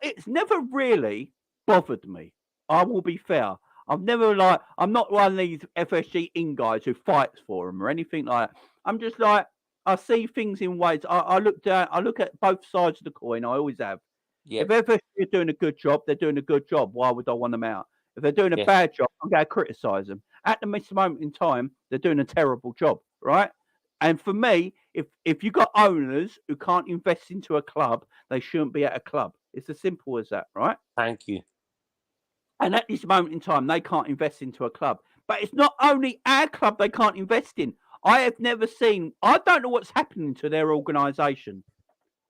It's never really bothered me. I will be fair. I'm not one of these FSG in guys who fights for them or anything like that. I'm just like, I see things in ways. I look at both sides of the coin. I always have. Yep. If FSG are doing a good job, they're doing a good job. Why would I want them out? If they're doing a bad job, I'm going to criticise them. At the moment in time, they're doing a terrible job, right? And for me, if you got owners who can't invest into a club, they shouldn't be at a club. It's as simple as that, right? Thank you. And at this moment in time, they can't invest into a club. But it's not only our club they can't invest in. I don't know what's happening to their organisation.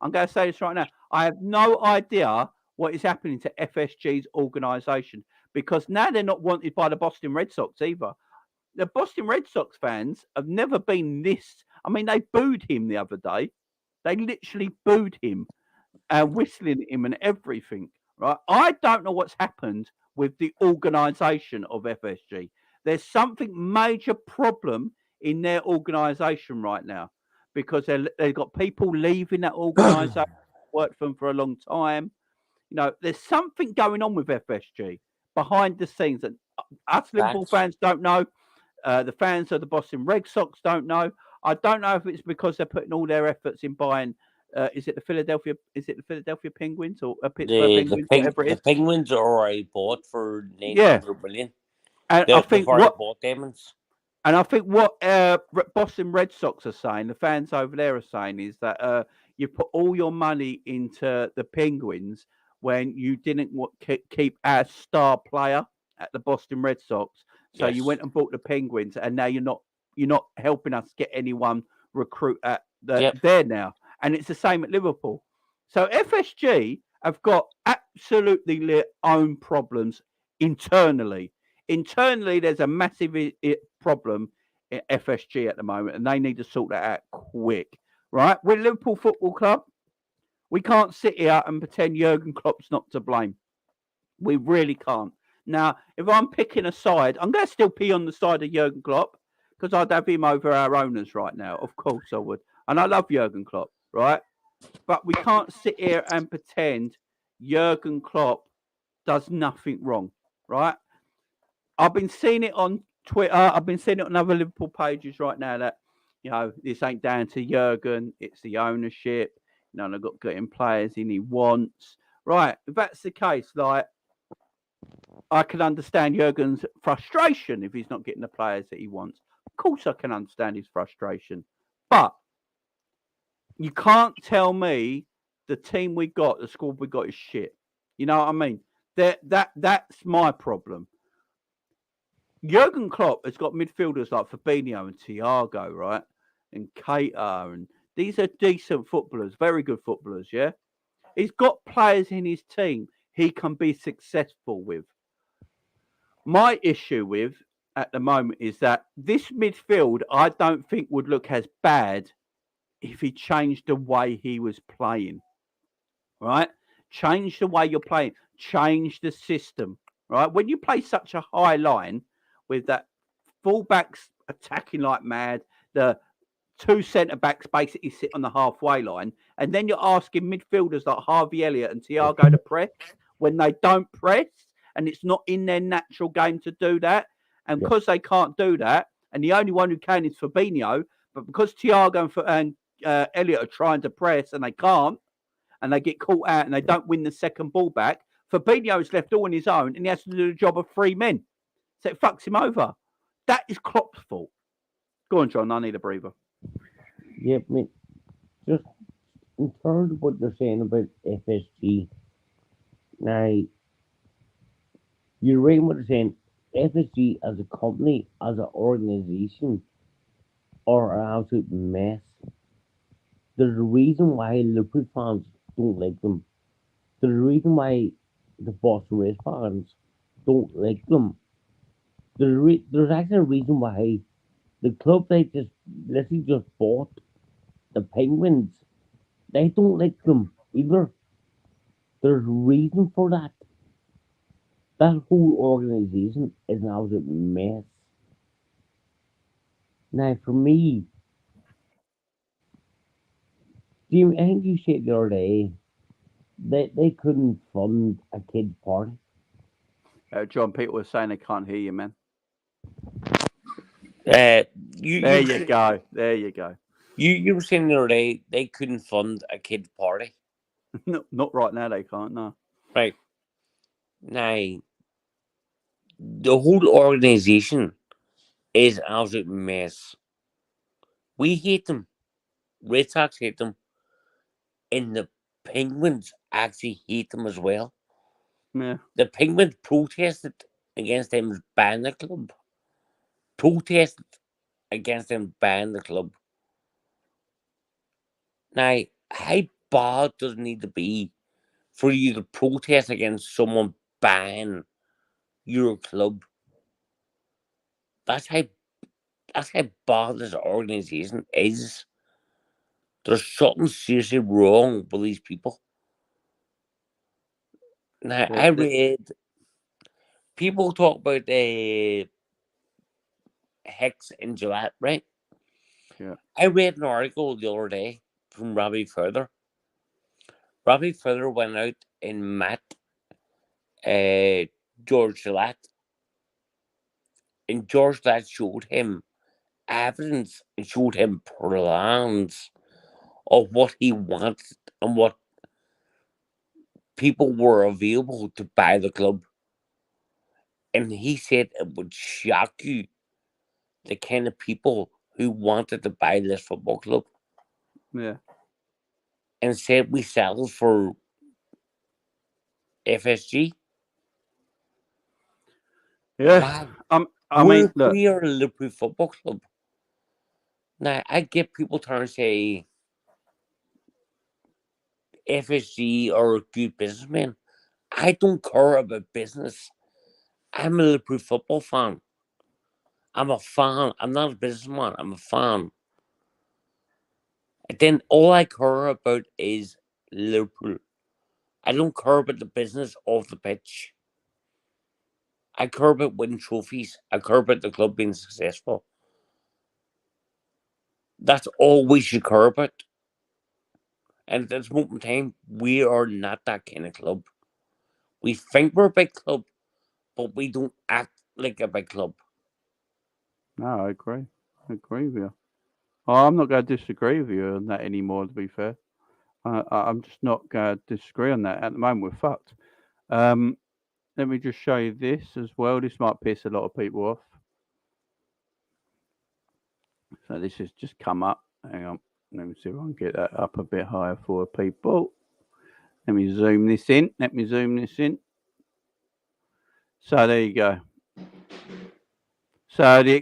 I'm going to say this right now. I have no idea what is happening to FSG's organisation because now they're not wanted by the Boston Red Sox either. The Boston Red Sox fans have never been this. I mean, they booed him the other day. They literally booed him and whistling at him and everything, right? I don't know what's happened with the organisation of FSG. There's something major problem in their organisation right now because they've got people leaving that organisation, worked for them for a long time. There's something going on with FSG behind the scenes that us Liverpool fans don't know. The fans of the Boston Red Sox don't know. I don't know if it's because they're putting all their efforts in buying. Is it the Philadelphia Penguins or Pittsburgh Penguins? Whatever it is. The Penguins are already bought for $900 million. And I think bought Demons. And I think what Boston Red Sox are saying, the fans over there are saying, is that you put all your money into the Penguins when you didn't keep our star player at the Boston Red Sox. So you went and bought the Penguins, and now you're not helping us get anyone recruit at there now. And it's the same at Liverpool. So FSG have got absolutely their own problems internally. Internally, there's a massive problem in FSG at the moment, and they need to sort that out quick. Right? We're Liverpool Football Club. We can't sit here and pretend Jurgen Klopp's not to blame. We really can't. Now, if I'm picking a side, I'm going to still be on the side of Jurgen Klopp because I'd have him over our owners right now. Of course I would. And I love Jurgen Klopp, right? But we can't sit here and pretend Jurgen Klopp does nothing wrong, right? I've been seeing it on Twitter. I've been seeing it on other Liverpool pages right now that, this ain't down to Jurgen. It's the ownership. They've got getting players in he wants. Right. If that's the case, I can understand Jurgen's frustration if he's not getting the players that he wants. Of course I can understand his frustration. But you can't tell me the team we got, the squad we got is shit. You know what I mean? That's my problem. Jurgen Klopp has got midfielders like Fabinho and Thiago, right? And Keita, and these are decent footballers, very good footballers, yeah? He's got players in his team he can be successful with. My issue with, at the moment is that this midfield, I don't think would look as bad if he changed the way he was playing, right? Change the way you're playing, change the system, right? When you play such a high line with that fullbacks attacking like mad, the two centre backs basically sit on the halfway line, and then you're asking midfielders like Harvey Elliott and Thiago to press when they don't press, and it's not in their natural game to do that. And because they can't do that, and the only one who can is Fabinho, but because Thiago and Elliott are trying to press and they can't, and they get caught out and they don't win the second ball back, Fabinho is left all on his own and he has to do the job of three men. So it fucks him over. That is Klopp's fault. Go on, John. I need a breather. Yeah, I mean, just in terms of what you're saying about FSG, now, you're right in what you're saying. FSG as a company, as an organisation, are an absolute mess. There's a reason why Liverpool fans don't like them. There's a reason why the Boston Race fans don't like them. There's actually a reason why the club they just literally just bought, the Penguins, they don't like them either. There's a reason for that. That whole organisation is an absolute mess. Now, for me, Jim, I think you said the other day that they couldn't fund a kid's party. John, people were saying they can't hear you, man. There you go. There you go. You were saying the other day they couldn't fund a kid's party. No, not right now. They can't. No. Right now, the whole organisation is an absolute mess. We hate them. Red Sox hate them, and the Penguins actually hate them as well. Yeah. The Penguins protested against them banning the club. Protested against them banning the club. Now, how bad does it need to be for you to protest against someone banning your club? That's how bad this organisation is. There's something seriously wrong with these people. Now, I read people talk about the Hex and Gillette, right? Yeah. I read an article the other day from Robbie Further. Robbie Further went out and met George Gillette, and George Gillette showed him evidence and showed him plans of what he wanted and what people were available to buy the club. And he said it would shock you the kind of people who wanted to buy this football club. Yeah. And said we settled for FSG. Yeah. Wow. I mean, look. We are a Liverpool Football Club. Now, I get people trying to say FSG are a good businessman. I don't care about business. I'm a Liverpool football fan. I'm a fan. I'm not a businessman. I'm a fan. And then all I care about is Liverpool. I don't care about the business of the pitch. I care about winning trophies. I care about the club being successful. That's all we should care about. And at this moment in time, we are not that kind of club. We think we're a big club, but we don't act like a big club. No, I agree. I agree with you. I'm not going to disagree with you on that anymore, to be fair. I'm just not going to disagree on that. At the moment, we're fucked. Let me just show you this as well. This might piss a lot of people off. So this has just come up. Hang on. Let me see if I can get that up a bit higher for people. Let me zoom this in. So there you go. So the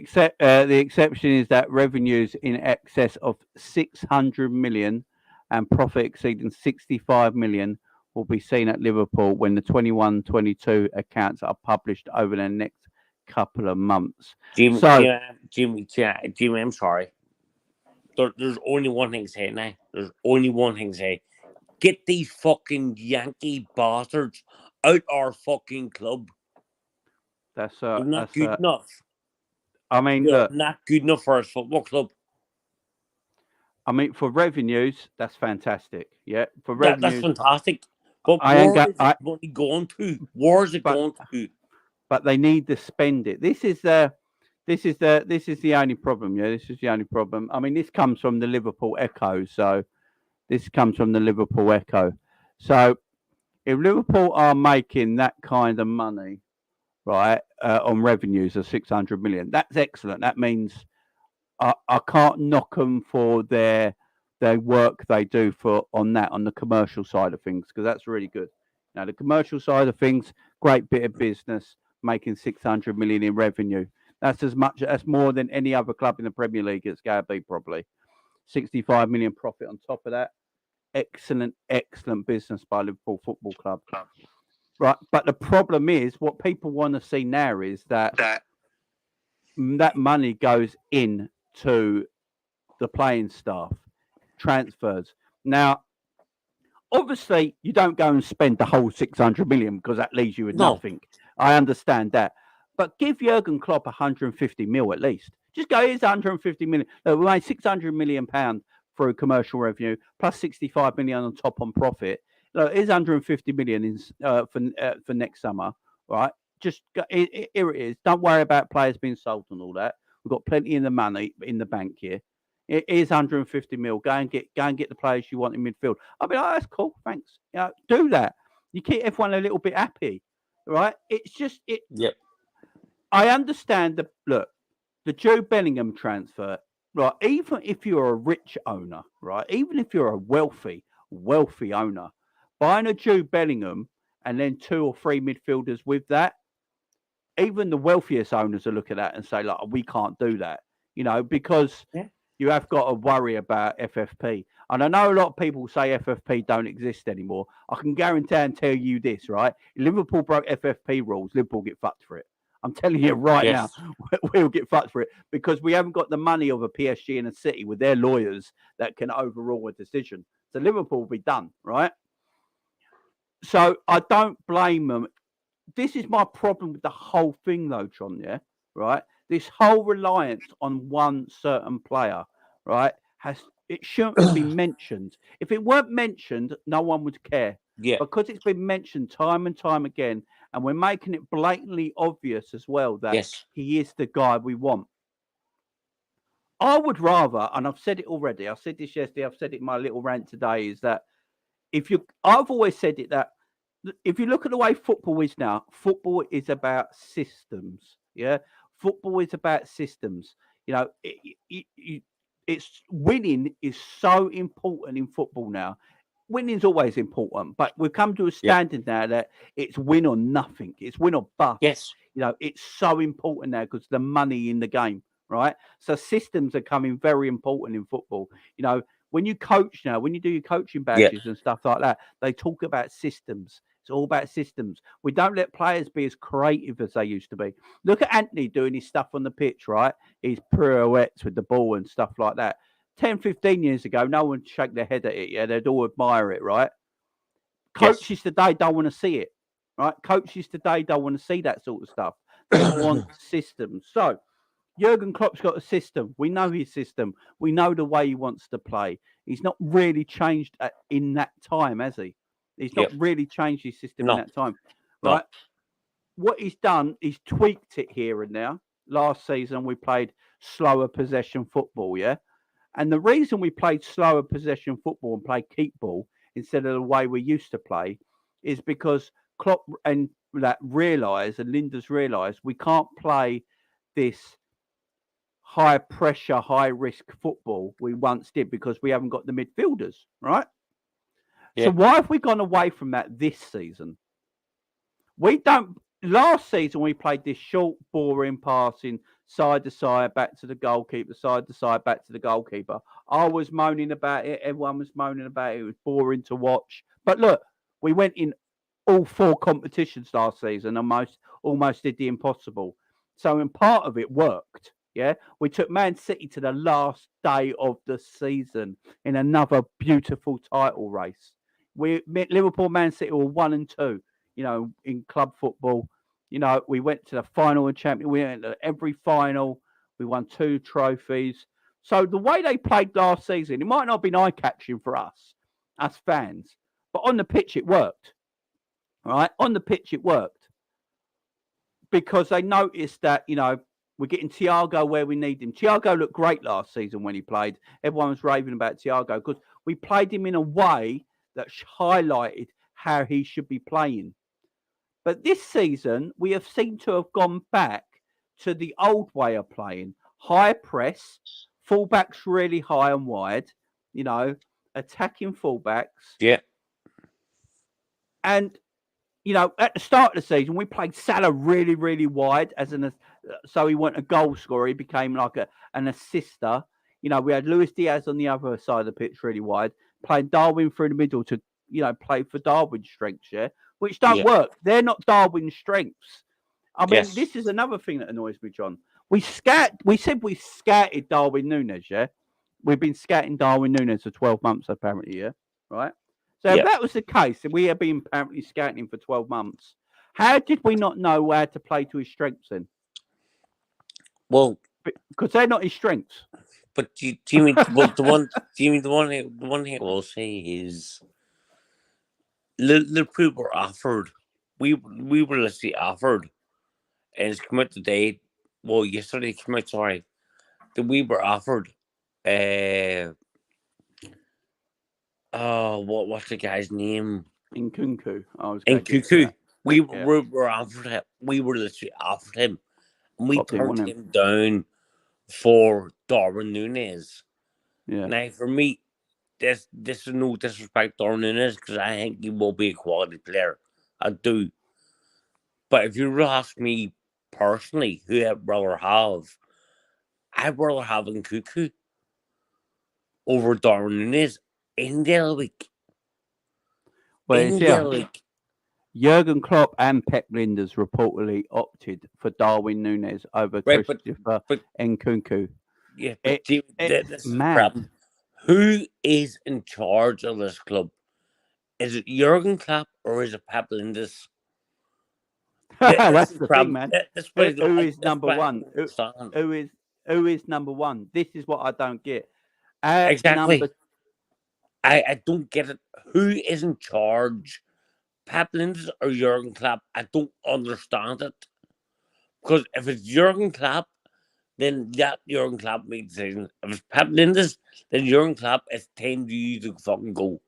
exception is that revenues in excess of 600 million and profit exceeding 65 million will be seen at Liverpool when the 21-22 accounts are published over the next couple of months. Jimmy, So Jimmy, I'm sorry. There's only one thing to say now. There's only one thing to say. Get these fucking Yankee bastards out our fucking club. that's They're not good enough. I mean, They're look, not good enough for a football club. I mean, for revenues, that's fantastic. Yeah, for That's revenues, fantastic. But I ain't where got. is it money going to? Where is it But going to? but they need to spend it. This is the only problem. Yeah, this is the only problem. I mean, this comes from the Liverpool Echo. So this comes from the Liverpool Echo. So if Liverpool are making that kind of money, right, on revenues of 600 million, that's excellent. That means I can't knock them for their work they do on the commercial side of things, because that's really good. Now the commercial side of things, great bit of business, making 600 million in revenue. That's more than any other club in the Premier League. It's going to be probably 65 million profit on top of that. Excellent business by Liverpool Football Club. Right, but the problem is, what people want to see now is that money goes in to the playing staff, transfers. Now, obviously, you don't go and spend the whole 600 million, because that leaves you with No. nothing. I understand that. But give Jurgen Klopp 150 mil at least. Just go, here's 150 million. Look, we made 600 million pounds through commercial revenue, plus 65 million on top on profit. Look, here's 150 million for next summer, right? Just here it is. Don't worry about players being sold and all that. We've got plenty of the money in the bank here. It is 150 mil. Go and get the players you want in midfield. I'll be like, oh, that's cool, thanks. Do that. You keep everyone a little bit happy, right? It's just it. Yep. I understand the Jude Bellingham transfer, right? Even if you're a rich owner, right? Even if you're a wealthy owner, buying a Jude Bellingham and then 2 or 3 midfielders with that, even the wealthiest owners will look at that and say, like, we can't do that, because you have got to worry about FFP. And I know a lot of people say FFP don't exist anymore. I can guarantee and tell you this, right? If Liverpool broke FFP rules, Liverpool get fucked for it. I'm telling you right now, we'll get fucked for it, because we haven't got the money of a PSG and a City with their lawyers that can overrule a decision. So Liverpool will be done, right? So I don't blame them. This is my problem with the whole thing, though, John, yeah? Right? This whole reliance on one certain player, right, it shouldn't be mentioned. If it weren't mentioned, no one would care. Yeah. Because it's been mentioned time and time again, and we're making it blatantly obvious as well that he is the guy we want. I would rather, and I've said it already, I said this yesterday, I've said it in my little rant today, is that I've always said it, that if you look at the way football is now, football is about systems. Yeah, football is about systems. It's winning is so important in football now. Winning's always important, but we've come to a standard now that it's win or nothing. It's win or bust. Yes. It's so important now because the money in the game, right? So systems are coming very important in football. When you coach now, when you do your coaching badges and stuff like that, they talk about systems. It's all about systems. We don't let players be as creative as they used to be. Look at Anthony doing his stuff on the pitch, right? His pirouettes with the ball and stuff like that. 10, 15 years ago, no one would shake their head at it. Yeah, they'd all admire it, right? Coaches today don't want to see it, right? Coaches today don't want to see that sort of stuff. They want systems. So Jurgen Klopp's got a system. We know his system. We know the way he wants to play. He's not really changed in that time, has he? He's not really changed his system in that time, right? What he's done, he's tweaked it here and there. Last season, we played slower possession football, yeah? And the reason we played slower possession football and played keep ball instead of the way we used to play is because Klopp and Lijnders realised we can't play this high pressure, high risk football we once did because we haven't got the midfielders, right? Yeah. So why have we gone away from that this season? Last season we played this short, boring passing, side to side, back to the goalkeeper, side to side, back to the goalkeeper. I was moaning about it. Everyone was moaning about it. It was boring to watch. But look, we went in all 4 competitions last season, almost did the impossible. So, in part of it worked. Yeah, we took Man City to the last day of the season in another beautiful title race. Liverpool, Man City were 1 and 2. In club football. We went to the final of Champions. We went to every final. We won 2 trophies. So the way they played last season, it might not have been eye-catching for us fans, but on the pitch it worked. All right, on the pitch it worked because they noticed that we're getting Thiago where we need him. Thiago looked great last season when he played. Everyone was raving about Thiago because we played him in a way that highlighted how he should be playing. But this season, we have seemed to have gone back to the old way of playing. High press, fullbacks really high and wide, attacking fullbacks. Yeah. And, at the start of the season, we played Salah really, really wide so he wasn't a goal scorer. He became like an assister. We had Luis Diaz on the other side of the pitch really wide, playing Darwin through the middle to, play for Darwin's strengths, which don't work. They're not Darwin's strengths. I mean, this is another thing that annoys me, John. We said we scouted Darwin Núñez, yeah? We've been scouting Darwin Núñez for 12 months, apparently, yeah? Right? So if that was the case, and we have been apparently scouting him for 12 months, how did we not know how to play to his strengths then? Well, because they're not his strengths. But do you mean the one thing I will say is Liverpool were offered. We were literally offered, and it's come out today. Well, yesterday came out. Sorry, that we were offered. What's the guy's name? Nkunku. Nkunku. We were offered him. We were literally offered him, and we turned him down for Darwin Núñez. Yeah. Now, for me, this is no disrespect to Darwin Núñez because I think he will be a quality player. I do. But if you ask me personally, who I'd rather have Nkunku over Darwin Núñez in the other week. Jurgen Klopp and Pep Lijnders reportedly opted for Darwin Núñez over Christopher Nkunku. Yeah, but this is the problem. Who is in charge of this club? Is it Jurgen Klopp or is it Pep Lijnders? That's the thing, man. Who is number one? Who is number one? This is what I don't get. Exactly. I don't get it. Who is in charge? Pep Lijnders or Jurgen Klopp? I don't understand it. Because if it's Jurgen Klopp, then that Jurgen Klopp makes decisions. If it's Pep Lijnders, then Jurgen Klopp, it's time for you to fucking go.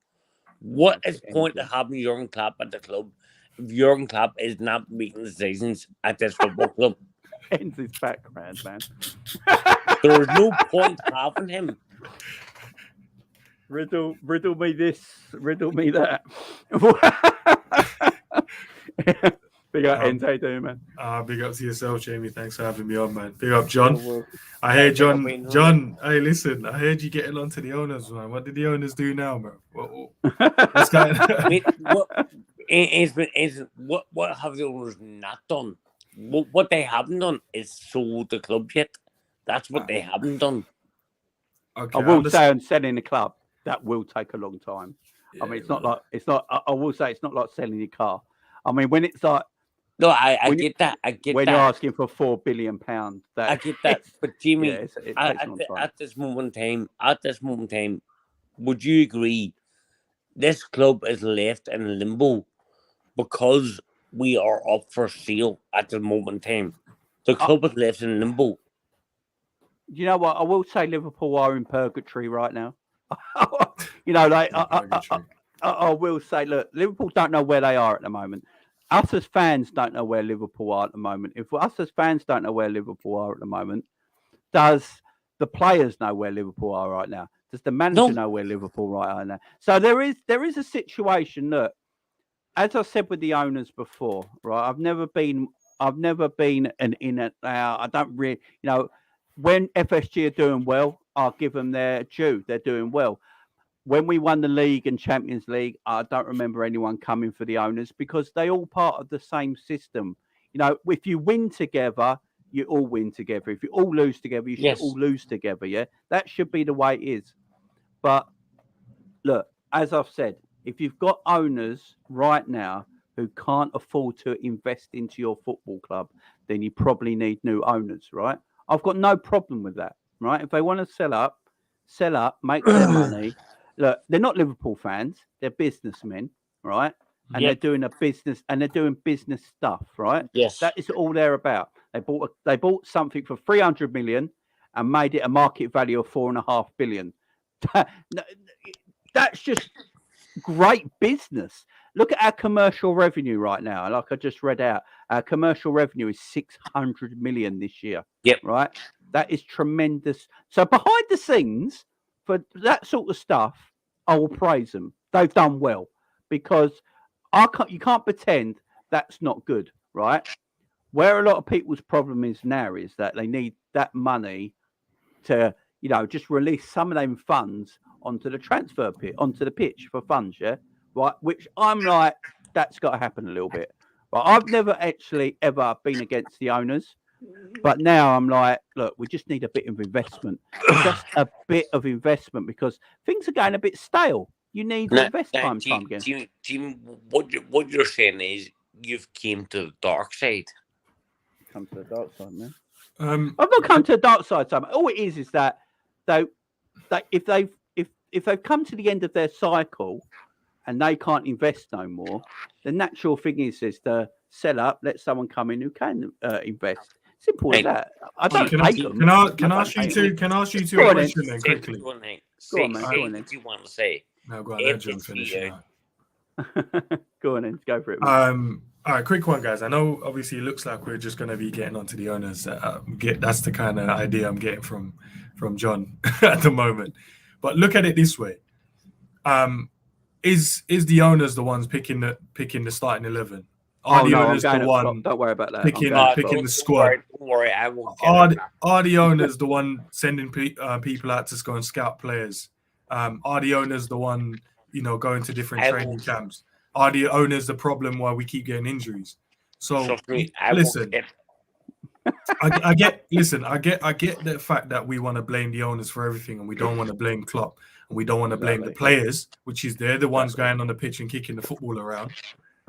What is the point of having Jurgen Klopp at the club if Jurgen Klopp is not making decisions at this football club? Ends his background, man. There is no point having him. Riddle me this, riddle me that. Big up, Ends. How you doing, man? Big up to yourself, Jamie. Thanks for having me on, man. Big up, John. I heard John. Hey, listen. I heard you getting onto the owners, man. What did the owners do now, man? What's going on? What have the owners not done? What they haven't done is sold the club yet. That's what they haven't done. Okay, I will say on selling the club, that will take a long time. Yeah, I mean, I will say it's not like selling your car. I mean, when it's like, no, I get that. When you're asking for £4 billion, I get that. But Jimmy, at this moment in time, would you agree this club is left in limbo because we are up for sale at the moment in time? The club is left in limbo. You know what? I will say Liverpool are in purgatory right now. I will say, look, Liverpool don't know where they are at the moment. Us as fans don't know where Liverpool are at the moment. If us as fans don't know where Liverpool are at the moment, does the players know where Liverpool are right now? Does the manager know where Liverpool are now? So there is a situation that, as I said with the owners before, right? I've never been an in and out. I don't really, when FSG are doing well, I'll give them their due. They're doing well. When we won the league and Champions League, I don't remember anyone coming for the owners because they all part of the same system. If you win together, you all win together. If you all lose together, you should Yes. all lose together. Yeah, that should be the way it is. But look, as I've said, if you've got owners right now who can't afford to invest into your football club, then you probably need new owners, right? I've got no problem with that, right? If they want to sell up, make their money. Look, they're not Liverpool fans; they're businessmen, right? And they're doing a business, and they're doing business stuff, right? Yes. That is all they're about. They bought something for 300 million and made it a market value of 4.5 billion. That's just great business. Look at our commercial revenue right now. Like I just read out, our commercial revenue is 600 million this year. Yep. Right. That is tremendous. So behind the scenes, for that sort of stuff, I will praise them. They've done well, because you can't pretend that's not good, right? Where a lot of people's problem is now is that they need that money to, just release some of them funds onto the transfer pit, onto the pitch for funds, yeah? Right, which I'm like, that's got to happen a little bit. But I've never actually ever been against the owners. But now I'm like, look, we just need a bit of investment. Just a bit of investment, because things are going a bit stale. You need to invest time again. Jim, what you're saying is you've came to the dark side. Come to the dark side, man. I've not come to the dark side, Simon. All it is that if they've come to the end of their cycle and they can't invest no more, the natural thing is to sell up, let someone come in who can invest. Simple as that. I don't hate them. Can I ask you two a question then quickly? Go on, man. What you want to say? No, go on. Let John finish it. Go on then. Go for it. Man. All right, quick one, guys. I know obviously it looks like we're just going to be getting onto the owners. That's the kind of idea I'm getting from John at the moment. But look at it this way: is the owners the ones picking the starting 11? Are the owners the one? Don't worry about that. Picking the squad. Don't worry, I will. Are the owners the one sending people out to go and scout players? Are the owners the one going to different training camps? Are the owners the problem why we keep getting injuries? So listen, I get the fact that we want to blame the owners for everything, and we don't want to blame Klopp, and we don't want to blame the players, which is they're the ones going on the pitch and kicking the football around.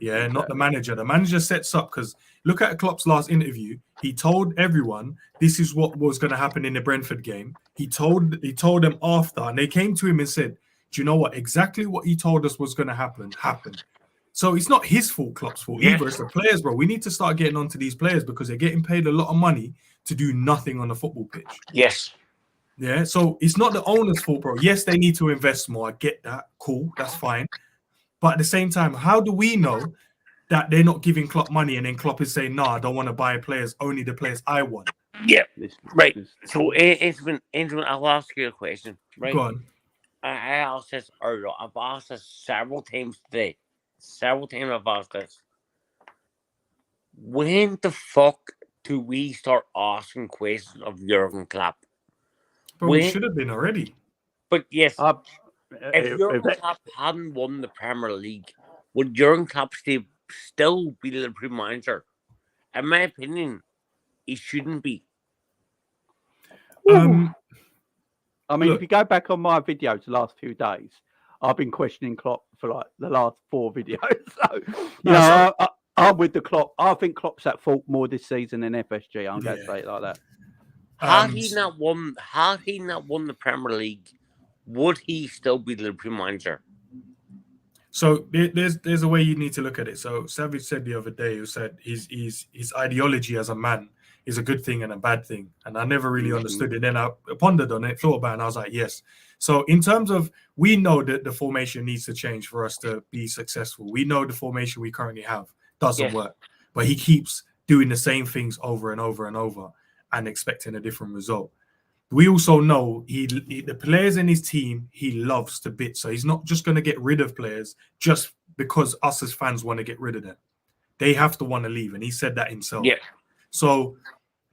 Yeah, not the manager. The manager sets up, because look at Klopp's last interview. He told everyone this is what was going to happen in the Brentford game. He told them after, and they came to him and said, "Do you know what? Exactly what he told us was going to happen happened." So it's not his fault, Klopp's fault either. It's the players, bro. We need to start getting onto these players, because they're getting paid a lot of money to do nothing on the football pitch. Yes. Yeah. So it's not the owner's fault, bro. Yes, they need to invest more. I get that. Cool. That's fine. But at the same time, how do we know that they're not giving Klopp money, and then Klopp is saying, "No, I don't want to buy players. Only the players I want." Yeah. Right. So, Adrian, I'll ask you a question. Right. Go on. I asked this earlier. I've asked this several times today. Several times I've asked this. When the fuck do we start asking questions of Jurgen Klopp? But we should have been already. But yes, if Jurgen Klopp hadn't won the Premier League, would Jurgen Klopp still be the Liverpool manager? In my opinion, he shouldn't be. I mean, if you go back on my videos the last few days, I've been questioning Klopp for like the last 4 videos. So, I'm with the Klopp. I think Klopp's at fault more this season than FSG. I'm going to say it like that. Had he not won the Premier League, would he still be the Liverpool manager? So there's a way you need to look at it. So Savage said the other day, he said his ideology as a man is a good thing and a bad thing. And I never really understood it. Then I pondered on it, thought about it, and I was like, yes. So in terms of, we know that the formation needs to change for us to be successful. We know the formation we currently have doesn't work. But he keeps doing the same things over and over and over and expecting a different result. We also know the players in his team, he loves to bits. So he's not just going to get rid of players just because us as fans want to get rid of them. They have to want to leave. And he said that himself. Yeah. So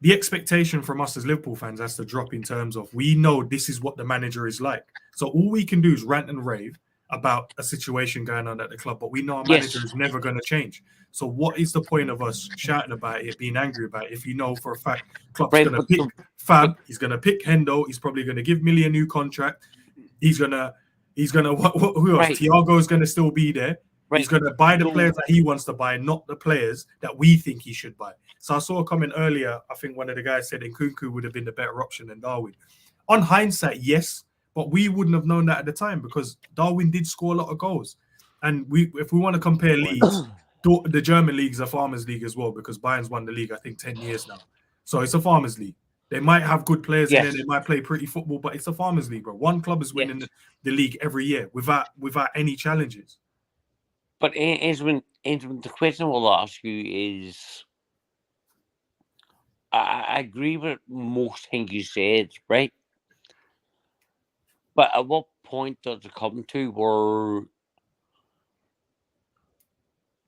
the expectation from us as Liverpool fans has to drop in terms of, we know this is what the manager is like. So all we can do is rant and rave about a situation going on at the club, but we know our manager is never going to change. So what is the point of us shouting about it, being angry about it, if you know for a fact Klopp's going to pick Fab, he's going to pick Hendo, he's probably going to give Millie a new contract, he's gonna who else? Thiago's going to still be there. He's going to buy the players that he wants to buy, not the players that we think he should buy. So I saw a comment earlier. I think one of the guys said Nkunku would have been the better option than Darwin. On hindsight, yes, but we wouldn't have known that at the time because Darwin did score a lot of goals. And if we want to compare leagues, the German league is a farmers league as well because Bayern's won the league, I think, 10 years now. So it's a farmers league. They might have good players in there. They might play pretty football, but it's a farmers league, bro. One club is winning the league every year without any challenges. But Edwin, the question I will ask you is, I agree with most things you said, right? But at what point does it come to where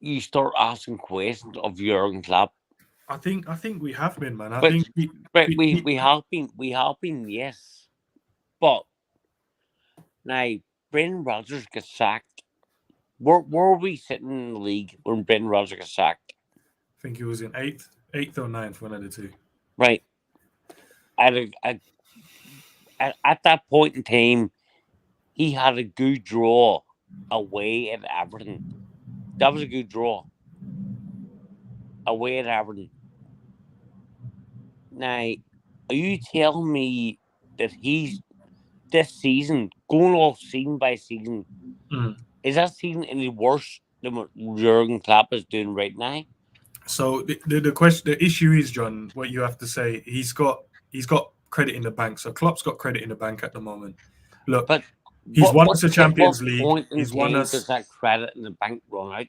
you start asking questions of Jurgen Klopp? I think we have been, man. We have been, yes. But now Brendan Rodgers gets sacked. Where were we sitting in the league when Brendan Rodgers got sacked? I think he was in eighth or ninth, one of the two. Right. At that point in time, he had a good draw away at Everton. That was a good draw. Away at Everton. Now, are you telling me that he's this season, going off season by season, is that season any worse than what Jurgen Klopp is doing right now? So the issue is, John, what you have to say, he's got credit in the bank. So Klopp's got credit in the bank at the moment. Look, but he's won us a Champions League. He's won us. Does that credit in the bank run out?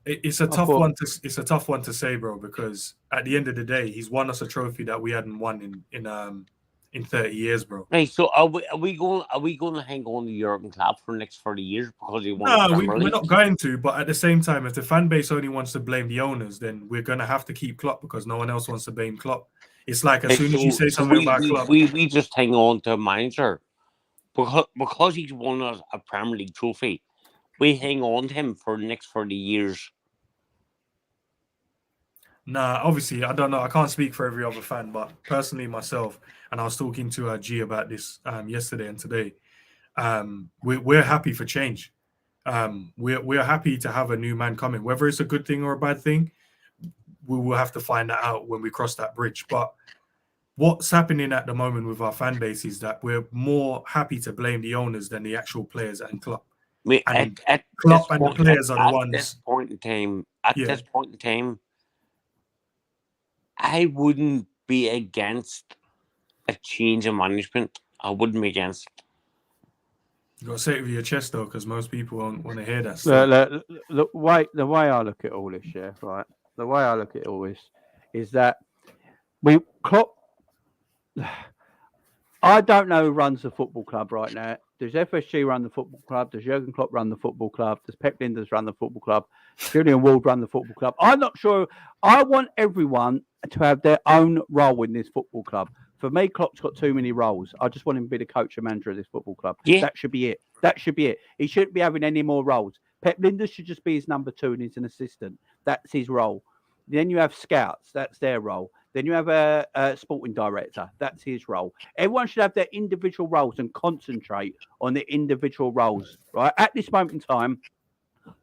It's a tough one to. It's a tough one to say, bro, because at the end of the day, he's won us a trophy that we hadn't won in 30 years, bro. Right. So are we going to hang on to Jurgen Klopp for the next 30 years because he won? No, we're not going to. But at the same time, if the fan base only wants to blame the owners, then we're going to have to keep Klopp because no one else wants to blame Klopp. It's like as soon as you say something about Klopp, we just hang on to a manager because he's won us a Premier League trophy. We hang on to him for the next 30 years. Nah, obviously, I don't know. I can't speak for every other fan, but personally myself, and I was talking to G about this yesterday and today, we're happy for change. We're happy to have a new man coming. Whether it's a good thing or a bad thing, we will have to find that out when we cross that bridge. But what's happening at the moment with our fan base is that we're more happy to blame the owners than the actual players and Klopp. Klopp and the players are the ones. At this point in time, I wouldn't be against a change in management. I wouldn't be against it. You got to say it with your chest, though, because most people don't want to hear that stuff. The way I look at all this, right? The way I look at it all is that Klopp. I don't know who runs the football club right now. Does FSG run the football club? Does Jurgen Klopp run the football club? Does Pep Lijnders run the football club? Julian Ward run the football club? I'm not sure. I want everyone to have their own role in this football club. For me, Klopp's got too many roles. I just want him to be the coach and manager of this football club. Yeah. That should be it. He shouldn't be having any more roles. Pep Lijnders should just be his number 2 and he's an assistant. That's his role. Then you have scouts. That's their role. Then you have a sporting director. That's his role. Everyone should have their individual roles and concentrate on the individual roles. Right at this moment in time,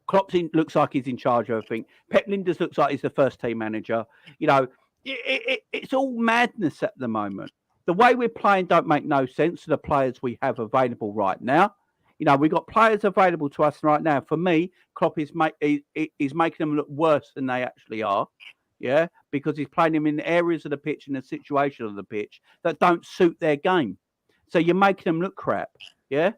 Klopp looks like he's in charge of everything. Pep Lijnders looks like he's the first team manager. You know, it's all madness at the moment. The way we're playing don't make no sense to the players we have available right now. You know, we've got players available to us right now. For me, Klopp is making them look worse than they actually are. Yeah, because he's playing them in areas of the pitch and the situation of the pitch that don't suit their game. So you're making them look crap. Yeah.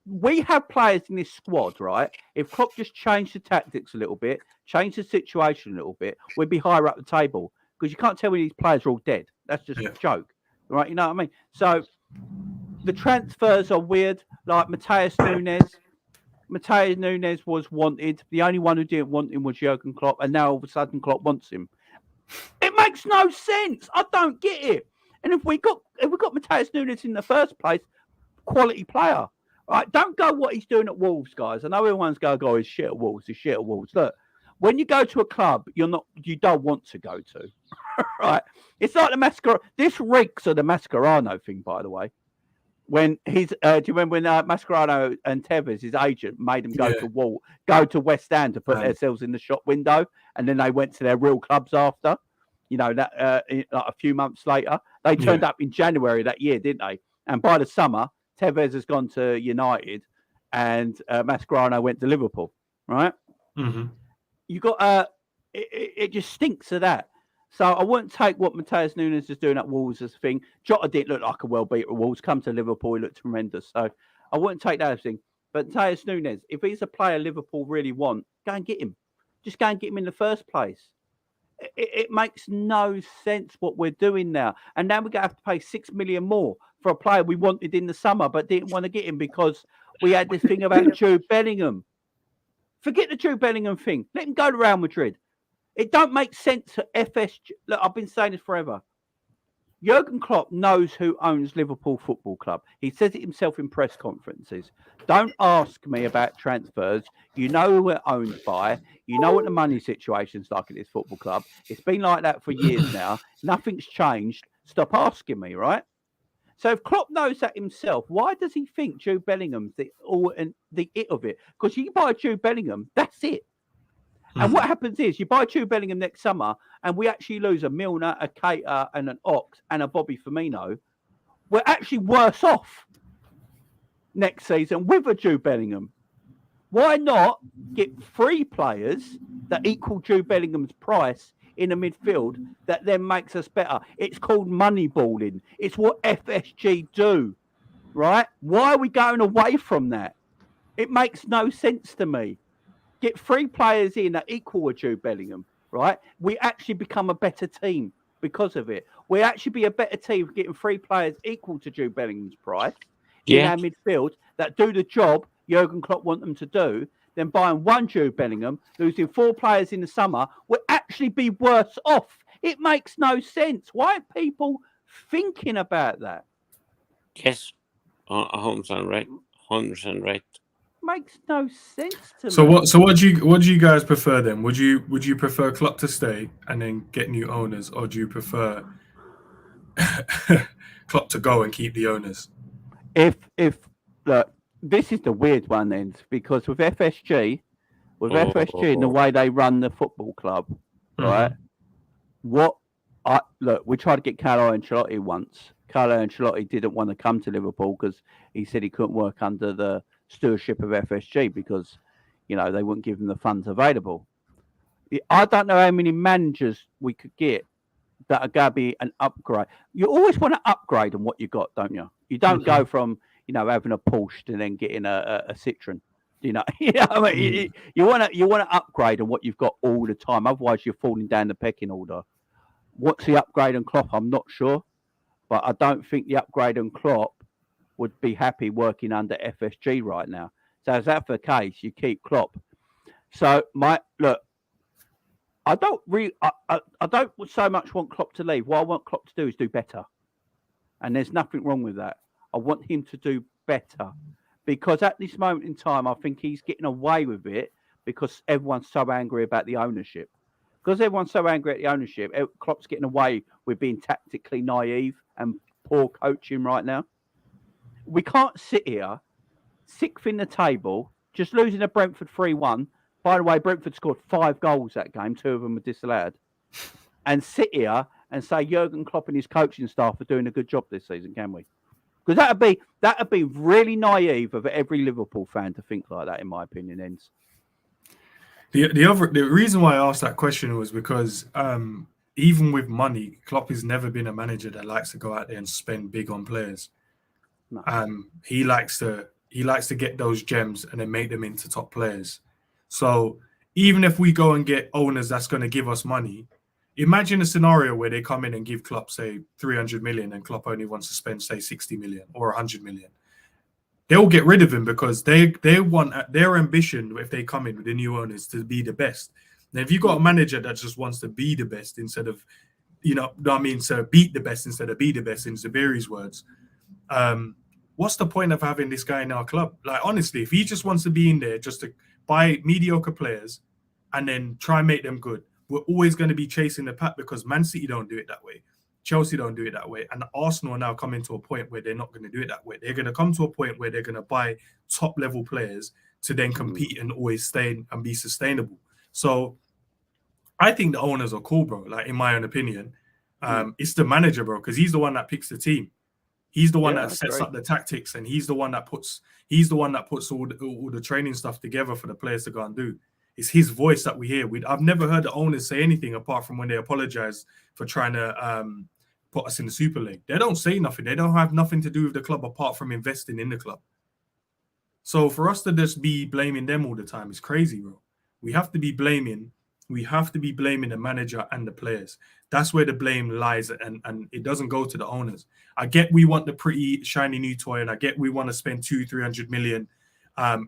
We have players in this squad, right? If Klopp just changed the tactics a little bit, changed the situation a little bit, we'd be higher up the table. Because you can't tell me these players are all dead. That's just a joke. Right? You know what I mean? So the transfers are weird. Like Matheus Nunes was wanted. The only one who didn't want him was Jurgen Klopp, and now all of a sudden Klopp wants him. It makes no sense. I don't get it. And if we got Matheus Nunes in the first place, quality player. Right, don't go what he's doing at Wolves, guys. I know everyone's going to go, he's shit at Wolves, he's shit at Wolves. Look, when you go to a club, you don't want to go to. Right? It's like the Mascherano. This reeks of the Mascherano thing, by the way. When he's, do you remember when Mascherano and Tevez, his agent, made them go to West Ham to put themselves in the shop window, and then they went to their real clubs after. You know that like a few months later, they turned up in January that year, didn't they? And by the summer, Tevez has gone to United, and Mascherano went to Liverpool. Right? Mm-hmm. You got it just stinks of that. So I wouldn't take what Matheus Nunes is doing at Wolves as a thing. Jota didn't look like a well beater at Wolves. Come to Liverpool, he looked tremendous. So I wouldn't take that as a thing. But Matheus Nunes, if he's a player Liverpool really want, go and get him. Just go and get him in the first place. It makes no sense what we're doing now. And now we're going to have to pay $6 million more for a player we wanted in the summer, but didn't want to get him because we had this thing about Jude Bellingham. Forget the Jude Bellingham thing. Let him go to Real Madrid. It don't make sense to FSG. Look, I've been saying this forever. Jurgen Klopp knows who owns Liverpool Football Club. He says it himself in press conferences. Don't ask me about transfers. You know who we're owned by. You know what the money situation's like at this football club. It's been like that for years now. Nothing's changed. Stop asking me, right? So if Klopp knows that himself, why does he think Jude Bellingham's the it of it? Because you buy Jude Bellingham, that's it. And what happens is you buy Jude Bellingham next summer and we actually lose a Milner, a Keita and an Ox and a Bobby Firmino. We're actually worse off next season with a Jude Bellingham. Why not get 3 players that equal Jude Bellingham's price in the midfield that then makes us better? It's called moneyballing. It's what FSG do, right? Why are we going away from that? It makes no sense to me. Get 3 players in that equal a Jude Bellingham, right? We actually become a better team because of it. We actually be a better team for getting 3 players equal to Jude Bellingham's price in our midfield that do the job Jurgen Klopp want them to do, than buying 1 Jude Bellingham, losing 4 players in the summer, will actually be worse off. It makes no sense. Why are people thinking about that? Yes, 100% right. 100% right. Makes no sense to me. So what do you guys prefer then? Would you prefer Klopp to stay and then get new owners, or do you prefer Klopp to go and keep the owners? If look, this is the weird one then, because with FSG and the way they run the football club, right? We tried to get Carlo Ancelotti once. Carlo Ancelotti didn't want to come to Liverpool because he said he couldn't work under the stewardship of FSG because, you know, they wouldn't give him the funds available. I don't know how many managers we could get that are going to be an upgrade. You always want to upgrade on what you got, don't you? You don't go from, you know, having a Porsche to then getting a Citroen. You know, I mean, you want to upgrade on what you've got all the time. Otherwise, you're falling down the pecking order. What's the upgrade on Klopp? I'm not sure, but I don't think the upgrade on Klopp would be happy working under FSG right now. So if that's the case, you keep Klopp. So I don't so much want Klopp to leave. What I want Klopp to do is do better. And there's nothing wrong with that. I want him to do better. Because at this moment in time, I think he's getting away with it because everyone's so angry about the ownership. Because everyone's so angry at the ownership, Klopp's getting away with being tactically naive and poor coaching right now. We can't sit here, 6th in the table, just losing to Brentford 3-1. By the way, Brentford scored 5 goals that game. 2 of them were disallowed. And sit here and say Jurgen Klopp and his coaching staff are doing a good job this season, can we? Because that'd be really naive of every Liverpool fan to think like that, in my opinion, Ends. The reason why I asked that question was because even with money, Klopp has never been a manager that likes to go out there and spend big on players. No. He likes to get those gems and then make them into top players. So even if we go and get owners that's going to give us money, imagine a scenario where they come in and give Klopp, say, 300 million and Klopp only wants to spend, say, 60 million or 100 million. They'll get rid of him because they want their ambition, if they come in with the new owners, to be the best. Now, if you've got a manager that just wants to be the best instead of, so beat the best instead of be the best, in Zabiri's words, what's the point of having this guy in our club? Like, honestly, if he just wants to be in there just to buy mediocre players and then try and make them good, we're always going to be chasing the pack because Man City don't do it that way. Chelsea don't do it that way. And Arsenal are now coming to a point where they're not going to do it that way. They're going to come to a point where they're going to buy top-level players to then compete and always stay and be sustainable. So I think the owners are cool, bro. Like, in my own opinion, it's the manager, bro, because he's the one that picks the team. He's the one that sets up the tactics, and he's the one that puts all the training stuff together for the players to go and do. It's his voice that we hear. I've never heard the owners say anything apart from when they apologize for trying to put us in the Super League. They don't say nothing. They don't have nothing to do with the club apart from investing in the club. So for us to just be blaming them all the time is crazy, bro. We have to be blaming the manager and the players. That's where the blame lies, and it doesn't go to the owners. I get we want the pretty shiny new toy, and I get we want to spend 200-300 million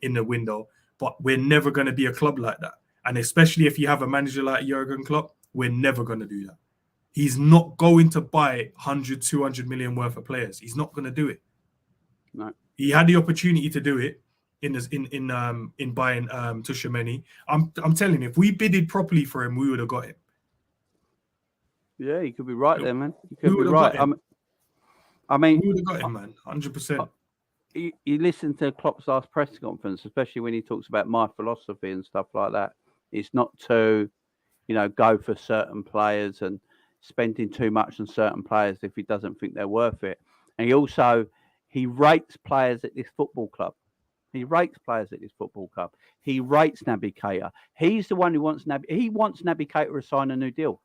in the window, but we're never going to be a club like that. And especially if you have a manager like Jurgen Klopp, we're never going to do that. He's not going to buy 100-200 million worth of players. He's not going to do it. No. He had the opportunity to do it in buying Tchouaméni. I'm telling you, if we bidded properly for him, we would have got him. Yeah, you could be right there, man. You could be right. I mean, we would have got him, man, 100%. You listen to Klopp's last press conference, especially when he talks about my philosophy and stuff like that. It's not to, go for certain players and spending too much on certain players if he doesn't think they're worth it. And he rates players at this football club. He rates players at this football club. He rates Naby Keita. He's the one who wants Naby. He wants Naby Keita to sign a new deal.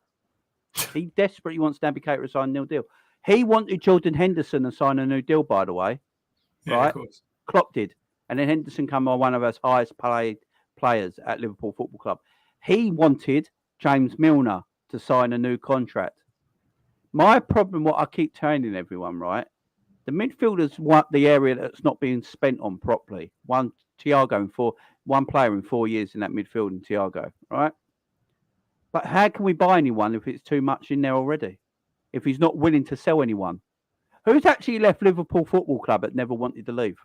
He desperately wants Naby Keita to sign a new deal. He wanted Jordan Henderson to sign a new deal, by the way. Yeah, right? Of course. Klopp did. And then Henderson came on one of our highest paid players at Liverpool Football Club. He wanted James Milner to sign a new contract. My problem, what I keep telling everyone, right? The midfielders want the area that's not being spent on properly. One player in 4 years in that midfield in Thiago, right? But how can we buy anyone if it's too much in there already? If he's not willing to sell anyone? Who's actually left Liverpool Football Club that never wanted to leave?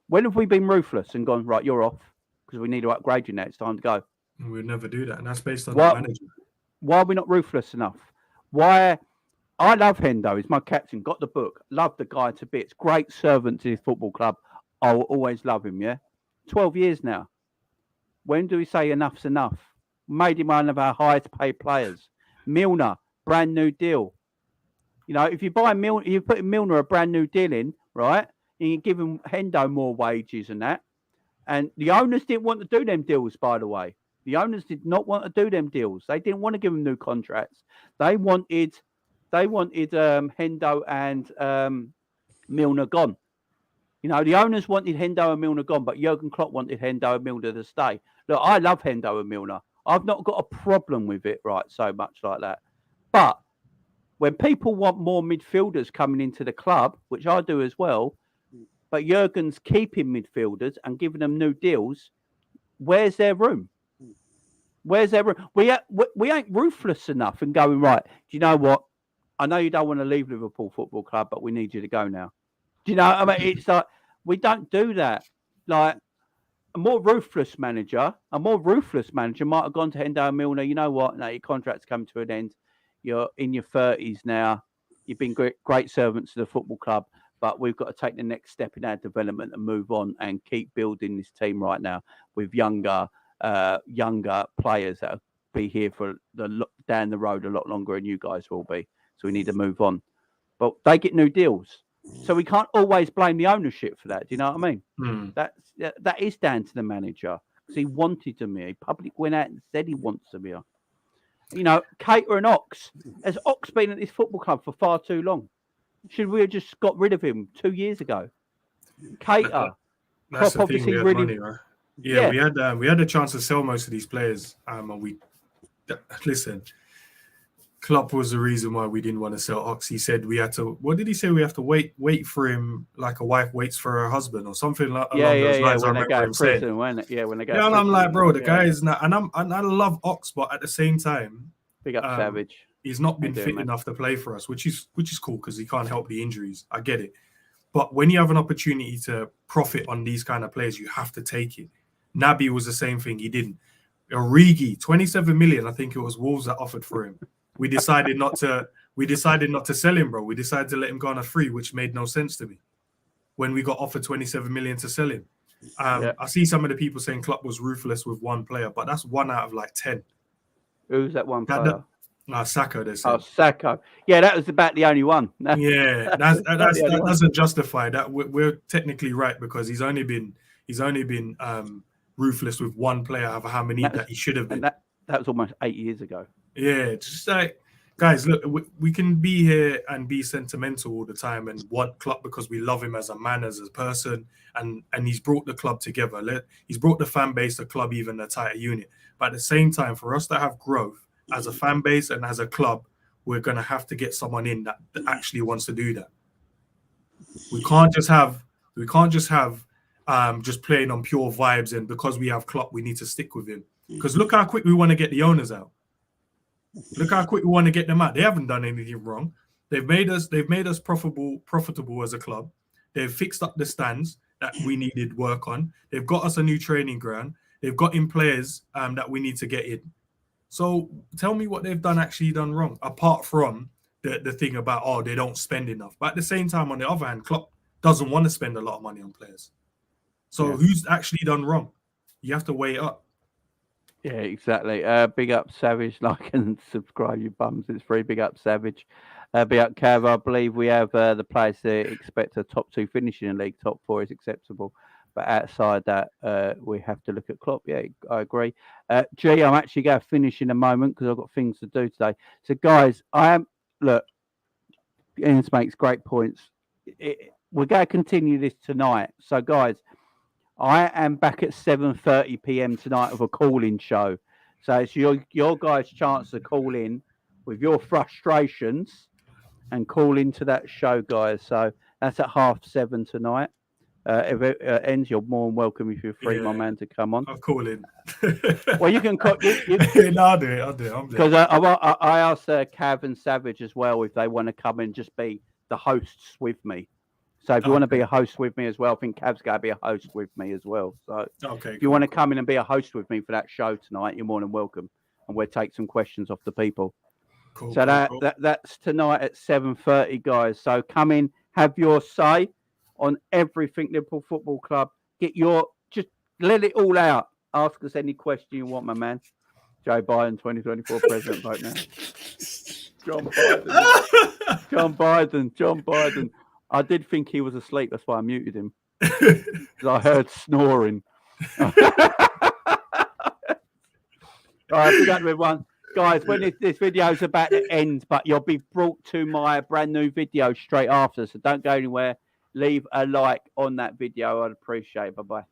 When have we been ruthless and gone, right, you're off because we need to upgrade you now, it's time to go? We'd never do that, and that's based on the manager. Why are we not ruthless enough? Why? I love Hendo. He's my captain. Got the book. Love the guy to bits. Great servant to his football club. I will always love him, yeah? 12 years now. When do we say enough's enough? Made him one of our highest paid players. Milner, brand new deal. If you buy Milner, you put Milner a brand new deal in, right? And you give him Hendo more wages and that. And the owners didn't want to do them deals, by the way. The owners did not want to do them deals. They didn't want to give him new contracts. They wanted Hendo and Milner gone. The owners wanted Hendo and Milner gone, but Jurgen Klopp wanted Hendo and Milner to stay. Look, I love Hendo and Milner. I've not got a problem with it, right, so much like that. But when people want more midfielders coming into the club, which I do as well, but Jurgen's keeping midfielders and giving them new deals, where's their room? Where's their room? We ain't ruthless enough and going, right, do you know what? I know you don't want to leave Liverpool Football Club, but we need you to go now. Do you know? I mean, it's like, we don't do that. Like, a more ruthless manager might have gone to Hendo and Milner. You know what? No, your contract's come to an end. You're in your 30s now. You've been great servants to the football club, but we've got to take the next step in our development and move on and keep building this team right now with younger players that'll be here for down the road a lot longer than you guys will be. So we need to move on. But they get new deals. So we can't always blame the ownership for that. Do you know what I mean? That is down to the manager because he wanted to be. He publicly went out and said he wants to be. Keita and Ox. Has Ox been at this football club for far too long? Should we have just got rid of him 2 years ago? Keita. That's the thing. We had really... money, right? Yeah, we had a chance to sell most of these players. And listen. Klopp was the reason why we didn't want to sell Ox. He said we had to. What did he say? We have to wait for him like a wife waits for her husband or something along those lines. When they go to prison, when they go. And I'm like, bro, the guy is not. And I love Ox, but at the same time, big up Savage. He's not been do, fit man. enough to play for us, which is cool because he can't help the injuries. I get it. But when you have an opportunity to profit on these kind of players, you have to take it. Naby was the same thing. He didn't. Origi, 27 million. I think it was Wolves that offered for him. We decided not to sell him, bro. We decided to let him go on a free, which made no sense to me. When we got offered 27 million to sell him. I see some of the people saying Klopp was ruthless with one player, but that's 1 out of like 10. Who's that one player? Saka, they said. Oh, Saka. Yeah, that was about the only one. Yeah, that doesn't justify that. We're technically right because he's only been ruthless with one player out of how many that he should have been. And that was almost 8 years ago. Yeah, just like, guys, look, we can be here and be sentimental all the time and want Klopp because we love him as a man, as a person, and he's brought the club together. He's brought the fan base, the club, even a tighter unit. But at the same time, for us to have growth as a fan base and as a club, we're going to have to get someone in that actually wants to do that. We can't just have just playing on pure vibes, and because we have Klopp, we need to stick with him. Because look how quick we want to get the owners out. Look how quick we want to get them out. They haven't done anything wrong. They've made us profitable as a club. They've fixed up the stands that we needed work on. They've got us a new training ground. They've got in players that we need to get in. So tell me what they've actually done wrong, apart from the thing about, they don't spend enough. But at the same time, on the other hand, Klopp doesn't want to spend a lot of money on players. So who's actually done wrong? You have to weigh it up. Yeah, exactly. Big up Savage, like and subscribe, you bums. It's free. Big up Savage. Big up Cav. I believe we have the players that expect a top 2 finish in the league. Top 4 is acceptable. But outside that, we have to look at Klopp. Yeah, I agree. G, I'm actually going to finish in a moment because I've got things to do today. So, guys, look, Ian makes great points. We're going to continue this tonight. So, guys, I am back at 7:30 p.m. tonight with a call-in show. So it's your guys' chance to call in with your frustrations and call into that show, guys. So that's at 7:30 tonight. If it ends, you're more than welcome if you're free, my man, to come on. I'll call in. Well, you can call. No, I'll do it. Because I asked Cav and Savage as well if they want to come and just be the hosts with me. So if you want to be a host with me as well, I think Cav's going to be a host with me as well. So if you want to come in and be a host with me for that show tonight, you're more than welcome. And we'll take some questions off the people. Cool, so that's tonight at 7:30, guys. So come in, have your say on everything Liverpool Football Club. Just let it all out. Ask us any question you want, my man. Joe Biden, 2024 president vote now. John Biden. I did think he was asleep. That's why I muted him. Because I heard snoring. All right, we got everyone. Guys, when this video is about to end, but you'll be brought to my brand new video straight after. So don't go anywhere. Leave a like on that video. I'd appreciate it. Bye-bye.